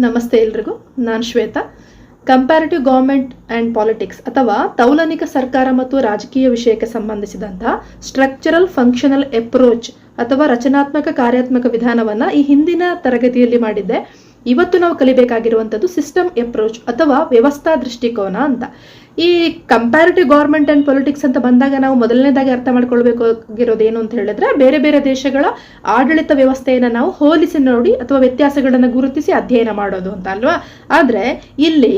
ನಮಸ್ತೆ ಎಲ್ರಿಗೂ. ನಾನು Shweta. Comparative government and politics ಅಥವಾ ತೌಲನಿಕ ಸರ್ಕಾರ ಮತ್ತು ರಾಜಕೀಯ ವಿಷಯಕ್ಕೆ ಸಂಬಂಧಿಸಿದಂತಹ ಸ್ಟ್ರಕ್ಚರಲ್ ಫಂಕ್ಷನಲ್ ಅಪ್ರೋಚ್ ಅಥವಾ ರಚನಾತ್ಮಕ ಕಾರ್ಯಾತ್ಮಕ ವಿಧಾನವನ್ನು ಈ ಹಿಂದಿನ ತರಗತಿಯಲ್ಲಿ ಮಾಡಿದ್ದೆ. ಇವತ್ತು ನಾವು ಕಲಿಬೇಕಾಗಿರುವಂಥದ್ದು ಸಿಸ್ಟಮ್ ಅಪ್ರೋಚ್ ಅಥವಾ ವ್ಯವಸ್ಥಾ ದೃಷ್ಟಿಕೋನ ಅಂತ. ಈ ಕಂಪ್ಯಾರಿಟಿವ್ ಗವರ್ಮೆಂಟ್ ಆ್ಯಂಡ್ ಪೊಲಿಟಿಕ್ಸ್ ಅಂತ ಬಂದಾಗ ನಾವು ಮೊದಲನೇದಾಗಿ ಅರ್ಥ ಮಾಡ್ಕೊಳ್ಬೇಕಾಗಿರೋದೇನು ಅಂತ ಹೇಳಿದ್ರೆ, ಬೇರೆ ಬೇರೆ ದೇಶಗಳ ಆಡಳಿತ ವ್ಯವಸ್ಥೆಯನ್ನು ನಾವು ಹೋಲಿಸಿ ನೋಡಿ ಅಥವಾ ವ್ಯತ್ಯಾಸಗಳನ್ನು ಗುರುತಿಸಿ ಅಧ್ಯಯನ ಮಾಡೋದು ಅಂತ ಅಲ್ವಾ. ಆದರೆ ಇಲ್ಲಿ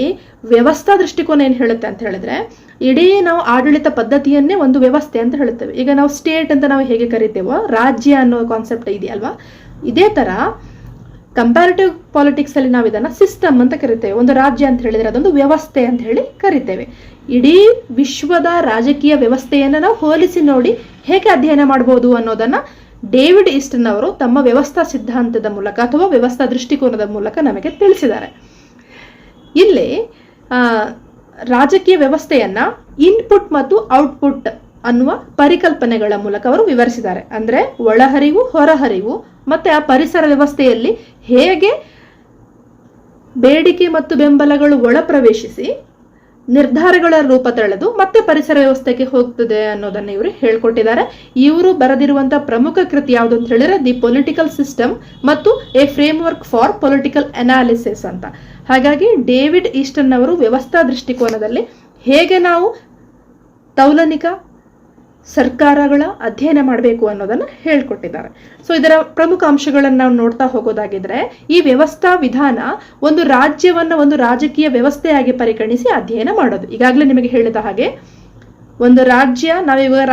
ವ್ಯವಸ್ಥಾ ದೃಷ್ಟಿಕೋನ ಏನು ಹೇಳುತ್ತೆ ಅಂತ ಹೇಳಿದ್ರೆ, ಇಡೀ ನಾವು ಆಡಳಿತ ಪದ್ಧತಿಯನ್ನೇ ಒಂದು ವ್ಯವಸ್ಥೆ ಅಂತ ಹೇಳುತ್ತೇವೆ. ಈಗ ನಾವು ಸ್ಟೇಟ್ ಅಂತ ನಾವು ಹೇಗೆ ಕರಿತೇವೋ, ರಾಜ್ಯ ಅನ್ನೋ ಕಾನ್ಸೆಪ್ಟ್ ಇದೆಯಲ್ವಾ, ಇದೇ ಥರ ಕಂಪ್ಯಾರಿಟಿವ್ ಪಾಲಿಟಿಕ್ಸ್ ಅಲ್ಲಿ ನಾವು ಇದನ್ನ ಸಿಸ್ಟಮ್ ಅಂತ ಕರಿತೇವೆ. ಒಂದು ರಾಜ್ಯ ಅಂತ ಹೇಳಿದ್ರೆ ಅದೊಂದು ವ್ಯವಸ್ಥೆ ಅಂತ ಹೇಳಿ ಕರಿತೇವೆ. ಇಡೀ ವಿಶ್ವದ ರಾಜಕೀಯ ವ್ಯವಸ್ಥೆಯನ್ನು ನಾವು ಹೋಲಿಸಿ ನೋಡಿ ಹೇಗೆ ಅಧ್ಯಯನ ಮಾಡಬಹುದು ಅನ್ನೋದನ್ನ ಡೇವಿಡ್ ಈಸ್ಟನ್ ಅವರು ತಮ್ಮ ವ್ಯವಸ್ಥಾ ಸಿದ್ಧಾಂತದ ಮೂಲಕ ಅಥವಾ ವ್ಯವಸ್ಥಾ ದೃಷ್ಟಿಕೋನದ ಮೂಲಕ ನಮಗೆ ತಿಳಿಸಿದ್ದಾರೆ. ಇಲ್ಲಿ ರಾಜಕೀಯ ವ್ಯವಸ್ಥೆಯನ್ನ ಇನ್ಪುಟ್ ಮತ್ತು ಔಟ್ಪುಟ್ ಅನ್ನುವ ಪರಿಕಲ್ಪನೆಗಳ ಮೂಲಕ ಅವರು ವಿವರಿಸಿದ್ದಾರೆ. ಅಂದ್ರೆ ಒಳಹರಿವು, ಹೊರಹರಿವು ಮತ್ತೆ ಆ ಪರಿಸರ ವ್ಯವಸ್ಥೆಯಲ್ಲಿ ಹೇಗೆ ಬೇಡಿಕೆ ಮತ್ತು ಬೆಂಬಲಗಳು ಒಳ ಪ್ರವೇಶಿಸಿ ನಿರ್ಧಾರಗಳ ರೂಪ ತಳೆದು ಮತ್ತೆ ಪರಿಸರ ವ್ಯವಸ್ಥೆಗೆ ಹೋಗ್ತದೆ ಅನ್ನೋದನ್ನ ಇವರು ಹೇಳ್ಕೊಟ್ಟಿದ್ದಾರೆ. ಇವರು ಬರೆದಿರುವಂತಹ ಪ್ರಮುಖ ಕೃತಿ ಯಾವುದು ಅಂತ ಹೇಳಿದ್ರೆ ದಿ ಪೊಲಿಟಿಕಲ್ ಸಿಸ್ಟಮ್ ಮತ್ತು A framework for political analysis ಅಂತ. ಹಾಗಾಗಿ ಡೇವಿಡ್ ಈಸ್ಟನ್ ಅವರು ವ್ಯವಸ್ಥಾ ದೃಷ್ಟಿಕೋನದಲ್ಲಿ ಹೇಗೆ ನಾವು ತೌಲನಿಕ ಸರ್ಕಾರಗಳ ಅಧ್ಯಯನ ಮಾಡಬೇಕು ಅನ್ನೋದನ್ನ ಹೇಳ್ಕೊಟ್ಟಿದ್ದಾರೆ. ಸೊ ಇದರ ಪ್ರಮುಖ ಅಂಶಗಳನ್ನು ನಾವು ನೋಡ್ತಾ ಹೋಗೋದಾಗಿದ್ರೆ, ಈ ವ್ಯವಸ್ಥಾ ವಿಧಾನ ಒಂದು ರಾಜ್ಯವನ್ನ ಒಂದು ರಾಜಕೀಯ ವ್ಯವಸ್ಥೆಯಾಗಿ ಪರಿಗಣಿಸಿ ಅಧ್ಯಯನ ಮಾಡೋದು. ಈಗಾಗಲೇ ನಿಮಗೆ ಹೇಳಿದ ಹಾಗೆ ಒಂದು ರಾಜ್ಯ, ನಾವಿವಾಗ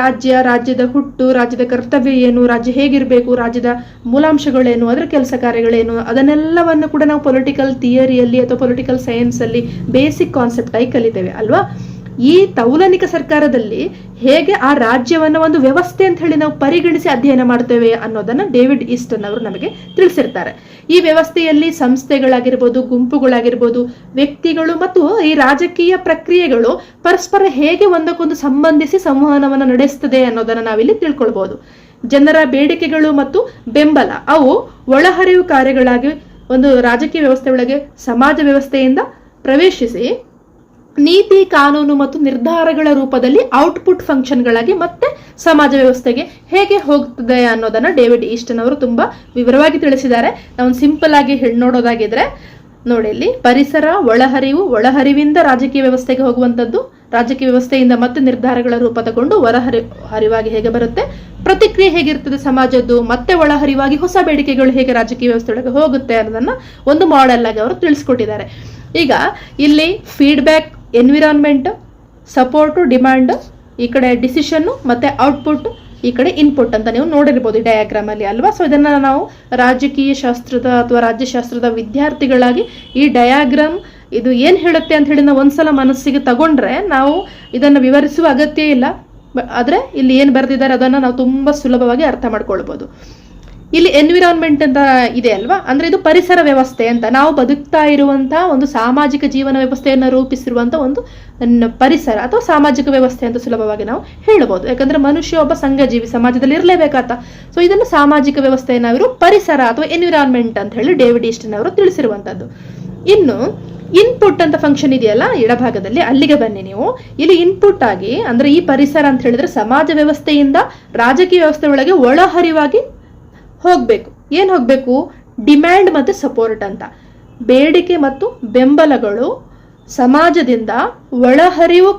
ರಾಜ್ಯದ ಹುಟ್ಟು, ರಾಜ್ಯದ ಕರ್ತವ್ಯ ಏನು, ರಾಜ್ಯ ಹೇಗಿರಬೇಕು, ರಾಜ್ಯದ ಮೂಲಾಂಶಗಳೇನು, ಅದರ ಕೆಲಸ ಕಾರ್ಯಗಳೇನು, ಅದನ್ನೆಲ್ಲವನ್ನು ಕೂಡ ನಾವು ಪೊಲಿಟಿಕಲ್ ಥಿಯರಿಯಲ್ಲಿ ಅಥವಾ ಪೊಲಿಟಿಕಲ್ ಸೈನ್ಸ್ ಅಲ್ಲಿ ಬೇಸಿಕ್ ಕಾನ್ಸೆಪ್ಟ್ ಆಗಿ ಕಲಿತೇವೆ ಅಲ್ವಾ. ಈ ತೌಲನಿಕ ಸರ್ಕಾರದಲ್ಲಿ ಹೇಗೆ ಆ ರಾಜ್ಯವನ್ನ ಒಂದು ವ್ಯವಸ್ಥೆ ಅಂತ ಹೇಳಿ ನಾವು ಪರಿಗಣಿಸಿ ಅಧ್ಯಯನ ಮಾಡ್ತೇವೆ ಅನ್ನೋದನ್ನ ಡೇವಿಡ್ ಈಸ್ಟನ್ ಅವರು ನಮಗೆ ತಿಳಿಸಿರ್ತಾರೆ. ಈ ವ್ಯವಸ್ಥೆಯಲ್ಲಿ ಸಂಸ್ಥೆಗಳಾಗಿರ್ಬೋದು, ಗುಂಪುಗಳಾಗಿರ್ಬೋದು, ವ್ಯಕ್ತಿಗಳು ಮತ್ತು ಈ ರಾಜಕೀಯ ಪ್ರಕ್ರಿಯೆಗಳು ಪರಸ್ಪರ ಹೇಗೆ ಒಂದಕ್ಕೊಂದು ಸಂಬಂಧಿಸಿ ಸಂವಹನವನ್ನು ನಡೆಸ್ತದೆ ಅನ್ನೋದನ್ನ ನಾವಿಲ್ಲಿ ತಿಳ್ಕೊಳ್ಬಹುದು. ಜನರ ಬೇಡಿಕೆಗಳು ಮತ್ತು ಬೆಂಬಲ ಅವು ಒಳಹರಿವು ಕಾರ್ಯಗಳಾಗಿ ಒಂದು ರಾಜಕೀಯ ವ್ಯವಸ್ಥೆ ಒಳಗೆ ಸಮಾಜ ವ್ಯವಸ್ಥೆಯಿಂದ ಪ್ರವೇಶಿಸಿ ನೀತಿ, ಕಾನೂನು ಮತ್ತು ನಿರ್ಧಾರಗಳ ರೂಪದಲ್ಲಿ ಔಟ್ಪುಟ್ ಫಂಕ್ಷನ್ಗಳಾಗಿ ಮತ್ತೆ ಸಮಾಜ ವ್ಯವಸ್ಥೆಗೆ ಹೇಗೆ ಹೋಗ್ತದೆ ಅನ್ನೋದನ್ನ ಡೇವಿಡ್ ಈಸ್ಟನ್ ಅವರು ತುಂಬಾ ವಿವರವಾಗಿ ತಿಳಿಸಿದ್ದಾರೆ. ನಾವು ಸಿಂಪಲ್ ಆಗಿ ನೋಡೋದಾಗಿದ್ರೆ ನೋಡಿ, ಇಲ್ಲಿ ಪರಿಸರ, ಒಳಹರಿವಿಂದ ರಾಜಕೀಯ ವ್ಯವಸ್ಥೆಗೆ ಹೋಗುವಂಥದ್ದು, ರಾಜಕೀಯ ವ್ಯವಸ್ಥೆಯಿಂದ ಮತ್ತೆ ನಿರ್ಧಾರಗಳ ರೂಪ ತಗೊಂಡು ಹರಿವಾಗಿ ಹೇಗೆ ಬರುತ್ತೆ, ಪ್ರತಿಕ್ರಿಯೆ ಹೇಗಿರ್ತದೆ ಸಮಾಜದ್ದು, ಮತ್ತೆ ಒಳಹರಿವಾಗಿ ಹೊಸ ಬೇಡಿಕೆಗಳು ಹೇಗೆ ರಾಜಕೀಯ ವ್ಯವಸ್ಥೆ ಒಳಗೆ ಹೋಗುತ್ತೆ ಅನ್ನೋದನ್ನ ಒಂದು ಮಾಡೆಲ್ ಆಗಿ ಅವರು ತಿಳಿಸ್ಕೊಟ್ಟಿದ್ದಾರೆ. ಈಗ ಇಲ್ಲಿ ಫೀಡ್ಬ್ಯಾಕ್, ಎನ್ವಿರಾನ್ಮೆಂಟ್, ಸಪೋರ್ಟು, ಡಿಮ್ಯಾಂಡ್, ಈ ಕಡೆ ಡಿಸಿಷನ್ ಮತ್ತೆ ಔಟ್ಪುಟ್, ಈ ಕಡೆ ಇನ್ಪುಟ್ ಅಂತ ನೀವು ನೋಡಿರ್ಬೋದು ಈ ಡಯಾಗ್ರಾಮ್ ಅಲ್ಲಿ ಅಲ್ವಾ. ಸೊ ಇದನ್ನ ನಾವು ರಾಜಕೀಯ ಶಾಸ್ತ್ರದ ಅಥವಾ ರಾಜ್ಯಶಾಸ್ತ್ರದ ವಿದ್ಯಾರ್ಥಿಗಳಾಗಿ ಈ ಡಯಾಗ್ರಾಮ್ ಇದು ಏನ್ ಹೇಳುತ್ತೆ ಅಂತ ಹೇಳಿ ನಾವು ಒಂದ್ಸಲ ಮನಸ್ಸಿಗೆ ತಗೊಂಡ್ರೆ ನಾವು ಇದನ್ನು ವಿವರಿಸುವ ಅಗತ್ಯ ಇಲ್ಲ. ಆದ್ರೆ ಇಲ್ಲಿ ಏನ್ ಬರೆದಿದ್ದಾರೆ ಅದನ್ನ ನಾವು ತುಂಬಾ ಸುಲಭವಾಗಿ ಅರ್ಥ ಮಾಡ್ಕೊಳ್ಬಹುದು. ಇಲ್ಲಿ ಎನ್ವಿರಾನ್ಮೆಂಟ್ ಅಂತ ಇದೆ ಅಲ್ವಾ, ಅಂದ್ರೆ ಇದು ಪರಿಸರ ವ್ಯವಸ್ಥೆ ಅಂತ. ನಾವು ಬದುಕ್ತಾ ಇರುವಂತಹ ಒಂದು ಸಾಮಾಜಿಕ ಜೀವನ ವ್ಯವಸ್ಥೆಯನ್ನು ರೂಪಿಸಿರುವಂತಹ ಒಂದು ಪರಿಸರ ಅಥವಾ ಸಾಮಾಜಿಕ ವ್ಯವಸ್ಥೆ ಅಂತ ಸುಲಭವಾಗಿ ನಾವು ಹೇಳಬಹುದು. ಯಾಕಂದ್ರೆ ಮನುಷ್ಯ ಒಬ್ಬ ಸಂಘಜೀವಿ, ಸಮಾಜದಲ್ಲಿ ಇರಲೇಬೇಕಾತ. ಸೊ ಇದನ್ನು ಸಾಮಾಜಿಕ ವ್ಯವಸ್ಥೆಯನ್ನು ಅವರು ಪರಿಸರ ಅಥವಾ ಎನ್ವಿರಾನ್ಮೆಂಟ್ ಅಂತ ಹೇಳಿ ಡೇವಿಡ್ ಈಸ್ಟನ್ ಅವರು ತಿಳಿಸಿರುವಂತದ್ದು. ಇನ್ನು ಇನ್ಪುಟ್ ಅಂತ ಫಂಕ್ಷನ್ ಇದೆಯಲ್ಲ ಎಡಭಾಗದಲ್ಲಿ, ಅಲ್ಲಿಗೆ ಬನ್ನಿ ನೀವು. ಇಲ್ಲಿ ಇನ್ಪುಟ್ ಆಗಿ ಅಂದ್ರೆ ಈ ಪರಿಸರ ಅಂತ ಹೇಳಿದ್ರೆ ಸಮಾಜ ವ್ಯವಸ್ಥೆಯಿಂದ ರಾಜಕೀಯ ವ್ಯವಸ್ಥೆ ಒಳಗೆ ಒಳಹರಿವಾಗಿ ಹೋಗ್ಬೇಕು. ಏನ್ ಹೋಗ್ಬೇಕು? ಡಿಮ್ಯಾಂಡ್ ಮತ್ತೆ ಸಪೋರ್ಟ್ ಅಂತ. ಬೇಡಿಕೆ ಮತ್ತು ಬೆಂಬಲಗಳು ಸಮಾಜದಿಂದ ಒಳಹರಿವು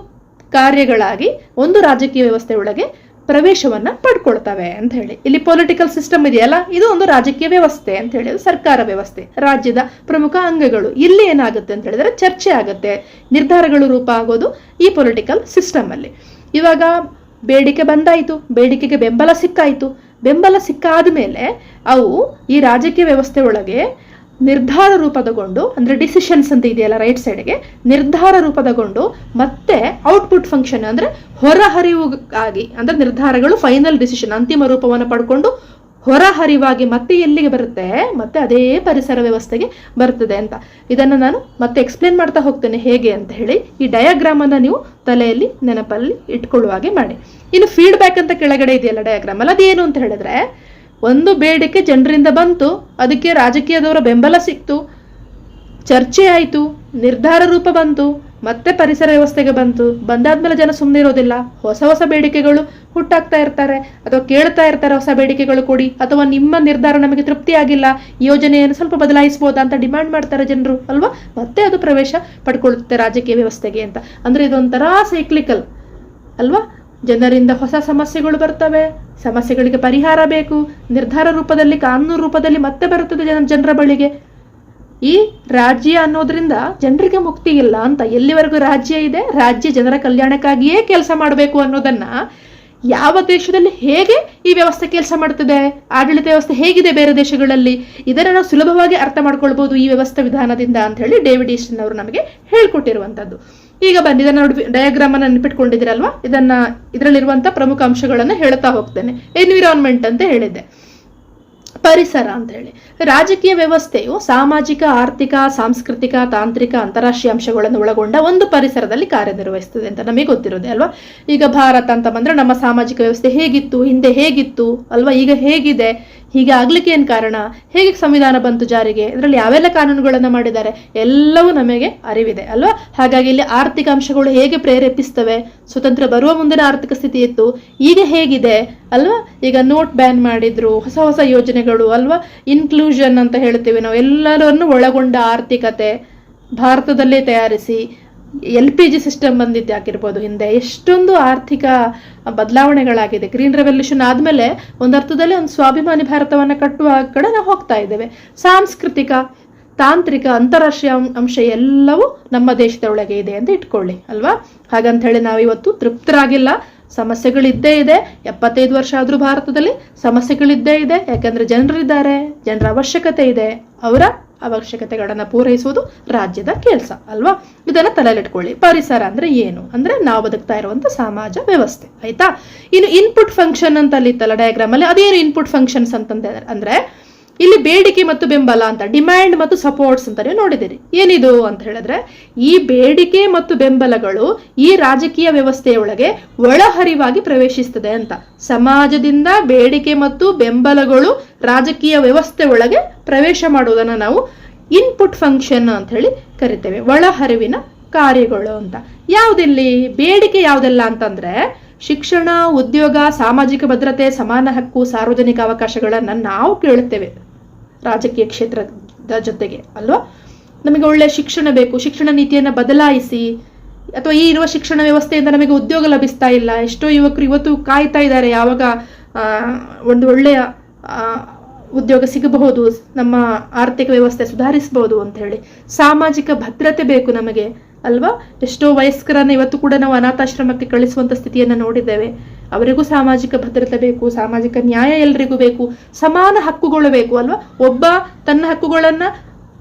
ಕಾರ್ಯಗಳಾಗಿ ಒಂದು ರಾಜಕೀಯ ವ್ಯವಸ್ಥೆ ಒಳಗೆ ಪ್ರವೇಶವನ್ನ ಪಡ್ಕೊಳ್ತವೆ ಅಂತ ಹೇಳಿ. ಇಲ್ಲಿ ಪೊಲಿಟಿಕಲ್ ಸಿಸ್ಟಮ್ ಇದೆಯಲ್ಲ, ಇದು ಒಂದು ರಾಜಕೀಯ ವ್ಯವಸ್ಥೆ ಅಂತ ಹೇಳಿ, ಸರ್ಕಾರ ವ್ಯವಸ್ಥೆ, ರಾಜ್ಯದ ಪ್ರಮುಖ ಅಂಗಗಳು. ಇಲ್ಲಿ ಏನಾಗುತ್ತೆ ಅಂತ ಹೇಳಿದ್ರೆ ಚರ್ಚೆ ಆಗುತ್ತೆ, ನಿರ್ಧಾರಗಳು ರೂಪ ಆಗೋದು ಈ ಪೊಲಿಟಿಕಲ್ ಸಿಸ್ಟಮ್ ಅಲ್ಲಿ. ಇವಾಗ ಬೇಡಿಕೆ ಬಂದಾಯಿತು, ಬೇಡಿಕೆಗೆ ಬೆಂಬಲ ಸಿಕ್ಕಾಯಿತು, ಬೆಂಬಲ ಸಿಕ್ಕಾದ ಮೇಲೆ ಅವು ಈ ರಾಜಕೀಯ ವ್ಯವಸ್ಥೆ ಒಳಗೆ ನಿರ್ಧಾರ ರೂಪ ತಗೊಂಡು, ಅಂದ್ರೆ ಡಿಸಿಷನ್ಸ್ ಅಂತ ಇದೆಯಲ್ಲ ರೈಟ್ ಸೈಡ್ಗೆ, ನಿರ್ಧಾರ ರೂಪ ತಗೊಂಡು ಮತ್ತೆ ಔಟ್ಪುಟ್ ಫಂಕ್ಷನ್ ಅಂದ್ರೆ ಹೊರಹರಿವಾಗಿ, ಅಂದ್ರೆ ನಿರ್ಧಾರಗಳು ಫೈನಲ್ ಡಿಸಿಷನ್ ಅಂತಿಮ ರೂಪವನ್ನು ಪಡ್ಕೊಂಡು ಹೊರಹರಿವಾಗಿ ಮತ್ತೆ ಎಲ್ಲಿಗೆ ಬರುತ್ತೆ, ಮತ್ತೆ ಅದೇ ಪರಿಸರ ವ್ಯವಸ್ಥೆಗೆ ಬರ್ತದೆ ಅಂತ. ಇದನ್ನು ನಾನು ಮತ್ತೆ ಎಕ್ಸ್ಪ್ಲೇನ್ ಮಾಡ್ತಾ ಹೋಗ್ತೇನೆ ಹೇಗೆ ಅಂತ ಹೇಳಿ. ಈ ಡಯಾಗ್ರಾಮ್ ಅನ್ನ ನೀವು ತಲೆಯಲ್ಲಿ ನೆನಪಲ್ಲಿ ಇಟ್ಕೊಳ್ಳುವ ಹಾಗೆ ಮಾಡಿ. ಇನ್ನು ಫೀಡ್ಬ್ಯಾಕ್ ಅಂತ ಕೆಳಗಡೆ ಇದೆಯಲ್ಲ ಡಯಾಗ್ರಾಮ್ ಅಲ್ಲಿ, ಅದೇನು ಅಂತ ಹೇಳಿದ್ರೆ, ಒಂದು ಬೇಡಿಕೆ ಜನರಿಂದ ಬಂತು, ಅದಕ್ಕೆ ರಾಜಕೀಯದವರ ಬೆಂಬಲ ಸಿಕ್ತು, ಚರ್ಚೆ ಆಯಿತು, ನಿರ್ಧಾರ ರೂಪ ಬಂತು, ಮತ್ತೆ ಪರಿಸರ ವ್ಯವಸ್ಥೆಗೆ ಬಂದಾದ್ಮೇಲೆ ಜನ ಸುಮ್ಮನೆ ಇರೋದಿಲ್ಲ. ಹೊಸ ಹೊಸ ಬೇಡಿಕೆಗಳು ಹುಟ್ಟಾಗ್ತಾ ಇರ್ತಾರೆ, ಅಥವಾ ಕೇಳ್ತಾ ಇರ್ತಾರೆ ಹೊಸ ಬೇಡಿಕೆಗಳು ಕೊಡಿ, ಅಥವಾ ನಿಮ್ಮ ನಿರ್ಧಾರ ನಮಗೆ ತೃಪ್ತಿ ಆಗಿಲ್ಲ, ಯೋಜನೆಯನ್ನು ಸ್ವಲ್ಪ ಬದಲಾಯಿಸಬಹುದಾ ಅಂತ ಡಿಮಾಂಡ್ ಮಾಡ್ತಾರೆ ಜನರು ಅಲ್ವಾ. ಮತ್ತೆ ಅದು ಪ್ರವೇಶ ಪಡ್ಕೊಳ್ಳುತ್ತೆ ರಾಜಕೀಯ ವ್ಯವಸ್ಥೆಗೆ ಅಂತ. ಅಂದ್ರೆ ಇದೊಂಥರ ಸೈಕ್ಲಿಕಲ್ ಅಲ್ವಾ. ಜನರಿಂದ ಹೊಸ ಸಮಸ್ಯೆಗಳು ಬರ್ತವೆ, ಸಮಸ್ಯೆಗಳಿಗೆ ಪರಿಹಾರ ಬೇಕು, ನಿರ್ಧಾರ ರೂಪದಲ್ಲಿ ಕಾನೂನು ರೂಪದಲ್ಲಿ ಮತ್ತೆ ಬರುತ್ತದೆ ಜನರ ಬಳಿಗೆ. ಈ ರಾಜ್ಯ ಅನ್ನೋದ್ರಿಂದ ಜನರಿಗೆ ಮುಕ್ತಿ ಇಲ್ಲ ಅಂತ. ಎಲ್ಲಿವರೆಗೂ ರಾಜ್ಯ ಇದೆ, ರಾಜ್ಯ ಜನರ ಕಲ್ಯಾಣಕ್ಕಾಗಿಯೇ ಕೆಲಸ ಮಾಡಬೇಕು ಅನ್ನೋದನ್ನ ಯಾವ ದೇಶದಲ್ಲಿ ಹೇಗೆ ಈ ವ್ಯವಸ್ಥೆ ಕೆಲಸ ಮಾಡ್ತದೆ, ಆಡಳಿತ ವ್ಯವಸ್ಥೆ ಹೇಗಿದೆ ಬೇರೆ ದೇಶಗಳಲ್ಲಿ, ಇದನ್ನ ನಾವು ಸುಲಭವಾಗಿ ಅರ್ಥ ಮಾಡ್ಕೊಳ್ಬಹುದು ಈ ವ್ಯವಸ್ಥೆ ವಿಧಾನದಿಂದ ಅಂತ ಹೇಳಿ ಡೇವಿಡ್ ಈಸ್ಟನ್ ಅವರು ನಮಗೆ ಹೇಳ್ಕೊಟ್ಟಿರುವಂತದ್ದು. ಈಗ ಬನ್ನಿ, ಇದನ್ನ ನೋಡಿ, ಡಯಾಗ್ರಾಮ್ ಅನ್ನ ನೆನಪಿಟ್ಕೊಂಡಿದ್ದೀರಲ್ವಾ. ಇದರಲ್ಲಿರುವಂತಹ ಪ್ರಮುಖ ಅಂಶಗಳನ್ನ ಹೇಳ್ತಾ ಹೋಗ್ತೇನೆ. ಎನ್ವಿರಾನ್ಮೆಂಟ್ ಅಂತ ಹೇಳಿದ್ದೆ, ಪರಿಸರ ಅಂತ ಹೇಳಿ. ರಾಜಕೀಯ ವ್ಯವಸ್ಥೆಯು ಸಾಮಾಜಿಕ, ಆರ್ಥಿಕ, ಸಾಂಸ್ಕೃತಿಕ, ತಾಂತ್ರಿಕ, ಅಂತಾರಾಷ್ಟ್ರೀಯ ಅಂಶಗಳನ್ನು ಒಳಗೊಂಡ ಒಂದು ಪರಿಸರದಲ್ಲಿ ಕಾರ್ಯನಿರ್ವಹಿಸ್ತದೆ ಅಂತ ನಮಗೆ ಗೊತ್ತಿರೋದೆ ಅಲ್ವಾ. ಈಗ ಭಾರತ ಅಂತ ಬಂದ್ರೆ ನಮ್ಮ ಸಾಮಾಜಿಕ ವ್ಯವಸ್ಥೆ ಹೇಗಿತ್ತು, ಹಿಂದೆ ಹೇಗಿತ್ತು ಅಲ್ವಾ, ಈಗ ಹೇಗಿದೆ, ಹೀಗೆ ಆಗ್ಲಿಕ್ಕೆ ಏನ್ ಕಾರಣ, ಹೇಗೆ ಸಂವಿಧಾನ ಬಂತು ಜಾರಿಗೆ, ಇದರಲ್ಲಿ ಯಾವೆಲ್ಲ ಕಾನೂನುಗಳನ್ನ ಮಾಡಿದ್ದಾರೆ ಎಲ್ಲವೂ ನಮಗೆ ಅರಿವಿದೆ ಅಲ್ವಾ. ಹಾಗಾಗಿ ಇಲ್ಲಿ ಆರ್ಥಿಕ ಅಂಶಗಳು ಹೇಗೆ ಪ್ರೇರೇಪಿಸ್ತವೆ, ಸ್ವತಂತ್ರ ಬರುವ ಮುಂದಿನ ಆರ್ಥಿಕ ಸ್ಥಿತಿ ಇತ್ತು, ಈಗ ಹೇಗಿದೆ ಅಲ್ವಾ. ಈಗ ನೋಟ್ ಬ್ಯಾನ್ ಮಾಡಿದ್ರು, ಹೊಸ ಹೊಸ ಯೋಜನೆಗಳು ಅಲ್ವಾ, ಇನ್ಕ್ಲೂಷನ್ ಅಂತ ಹೇಳ್ತೀವಿ ನಾವು, ಎಲ್ಲರನ್ನು ಒಳಗೊಂಡ ಆರ್ಥಿಕತೆ ಭಾರತದಲ್ಲೇ ತಯಾರಿಸಿ, LPG ಸಿಸ್ಟಮ್ ಬಂದಿದ್ದು ಆಗಿರ್ಬೋದು, ಹಿಂದೆ ಎಷ್ಟೊಂದು ಆರ್ಥಿಕ ಬದಲಾವಣೆಗಳಾಗಿದೆ. ಗ್ರೀನ್ ರೆವಲ್ಯೂಷನ್ ಆದ್ಮೇಲೆ ಒಂದರ್ಥದಲ್ಲಿ ಒಂದು ಸ್ವಾಭಿಮಾನಿ ಭಾರತವನ್ನ ಕಟ್ಟುವ ಕಡೆ ನಾವು ಹೋಗ್ತಾ ಇದ್ದೇವೆ. ಸಾಂಸ್ಕೃತಿಕ, ತಾಂತ್ರಿಕ, ಅಂತಾರಾಷ್ಟ್ರೀಯ ಅಂಶ ಎಲ್ಲವೂ ನಮ್ಮ ದೇಶದ ಒಳಗೆ ಇದೆ ಅಂತ ಇಟ್ಕೊಳ್ಳಿ ಅಲ್ವಾ. ಹಾಗಂತ ಹೇಳಿ ನಾವಿವತ್ತು ತೃಪ್ತರಾಗಿಲ್ಲ, ಸಮಸ್ಯೆಗಳಿದ್ದೇ ಇದೆ. 75 ವರ್ಷ ಆದ್ರೂ ಭಾರತದಲ್ಲಿ ಸಮಸ್ಯೆಗಳಿದ್ದೇ ಇದೆ. ಯಾಕಂದ್ರೆ ಜನರಿದ್ದಾರೆ, ಜನರ ಅವಶ್ಯಕತೆ ಇದೆ, ಅವರ ಅವಶ್ಯಕತೆಗಳನ್ನ ಪೂರೈಸುವುದು ರಾಜ್ಯದ ಕೆಲಸ ಅಲ್ವಾ. ಇದನ್ನ ತಲೆಯಲ್ಲಿಟ್ಕೊಳ್ಳಿ. ಪರಿಸರ ಅಂದ್ರೆ ಏನು ಅಂದ್ರೆ ನಾವು ಬದುಕ್ತಾ ಇರುವಂತ ಸಮಾಜ ವ್ಯವಸ್ಥೆ, ಆಯ್ತಾ. ಇನ್ನು ಇನ್ಪುಟ್ ಫಂಕ್ಷನ್ ಅಂತ ಅಲ್ಲಿ ಇತ್ತಲ್ಲ ಡಯಾಗ್ರಾಮ್ ಅಲ್ಲಿ, ಅದೇನು ಇನ್ಪುಟ್ ಫಂಕ್ಷನ್ಸ್ ಅಂತಂದ್ರೆ ಅಂದ್ರೆ ಇಲ್ಲಿ ಬೇಡಿಕೆ ಮತ್ತು ಬೆಂಬಲ ಅಂತ, ಡಿಮ್ಯಾಂಡ್ ಮತ್ತು ಸಪೋರ್ಟ್ಸ್ ಅಂತ ನೀವು ನೋಡಿದಿರಿ. ಏನಿದು ಅಂತ ಹೇಳಿದ್ರೆ, ಈ ಬೇಡಿಕೆ ಮತ್ತು ಬೆಂಬಲಗಳು ಈ ರಾಜಕೀಯ ವ್ಯವಸ್ಥೆಯೊಳಗೆ ಒಳಹರಿವಾಗಿ ಪ್ರವೇಶಿಸ್ತದೆ ಅಂತ. ಸಮಾಜದಿಂದ ಬೇಡಿಕೆ ಮತ್ತು ಬೆಂಬಲಗಳು ರಾಜಕೀಯ ವ್ಯವಸ್ಥೆ ಒಳಗೆ ಪ್ರವೇಶ ಮಾಡುವುದನ್ನ ನಾವು ಇನ್ಪುಟ್ ಫಂಕ್ಷನ್ ಅಂತ ಹೇಳಿ ಕರಿತೇವೆ, ಒಳಹರಿವಿನ ಕಾರ್ಯಗಳು ಅಂತ. ಯಾವುದಿಲ್ಲಿ ಬೇಡಿಕೆ ಯಾವುದೆಲ್ಲ ಅಂತಂದ್ರೆ, ಶಿಕ್ಷಣ, ಉದ್ಯೋಗ, ಸಾಮಾಜಿಕ ಭದ್ರತೆ, ಸಮಾನ ಹಕ್ಕು, ಸಾರ್ವಜನಿಕ ಅವಕಾಶಗಳನ್ನ ನಾವು ಕೇಳುತ್ತೇವೆ ರಾಜಕೀಯ ಕ್ಷೇತ್ರದ ಜೊತೆಗೆ ಅಲ್ವಾ. ನಮಗೆ ಒಳ್ಳೆ ಶಿಕ್ಷಣ ಬೇಕು, ಶಿಕ್ಷಣ ನೀತಿಯನ್ನ ಬದಲಾಯಿಸಿ, ಅಥವಾ ಈ ಇರುವ ಶಿಕ್ಷಣ ವ್ಯವಸ್ಥೆಯಿಂದ ನಮಗೆ ಉದ್ಯೋಗ ಲಭಿಸ್ತಾ ಇಲ್ಲ, ಎಷ್ಟೋ ಯುವಕರು ಇವತ್ತು ಕಾಯ್ತಾ ಇದ್ದಾರೆ ಯಾವಾಗ ಒಂದು ಒಳ್ಳೆಯ ಉದ್ಯೋಗ ಸಿಗಬಹುದು, ನಮ್ಮ ಆರ್ಥಿಕ ವ್ಯವಸ್ಥೆ ಸುಧಾರಿಸಬಹುದು ಅಂತ ಹೇಳಿ. ಸಾಮಾಜಿಕ ಭದ್ರತೆ ಬೇಕು ನಮಗೆ ಅಲ್ವಾ. ಎಷ್ಟೋ ವಯಸ್ಕರನ್ನ ಇವತ್ತು ಕೂಡ ನಾವು ಅನಾಥಾಶ್ರಮಕ್ಕೆ ಕಳಿಸುವಂತ ಸ್ಥಿತಿಯನ್ನ ನೋಡಿದ್ದೇವೆ. ಅವರಿಗೂ ಸಾಮಾಜಿಕ ಭದ್ರತೆ ಬೇಕು, ಸಾಮಾಜಿಕ ನ್ಯಾಯ ಎಲ್ರಿಗೂ ಬೇಕು, ಸಮಾನ ಹಕ್ಕುಗಳು ಬೇಕು ಅಲ್ವಾ. ಒಬ್ಬ ತನ್ನ ಹಕ್ಕುಗಳನ್ನ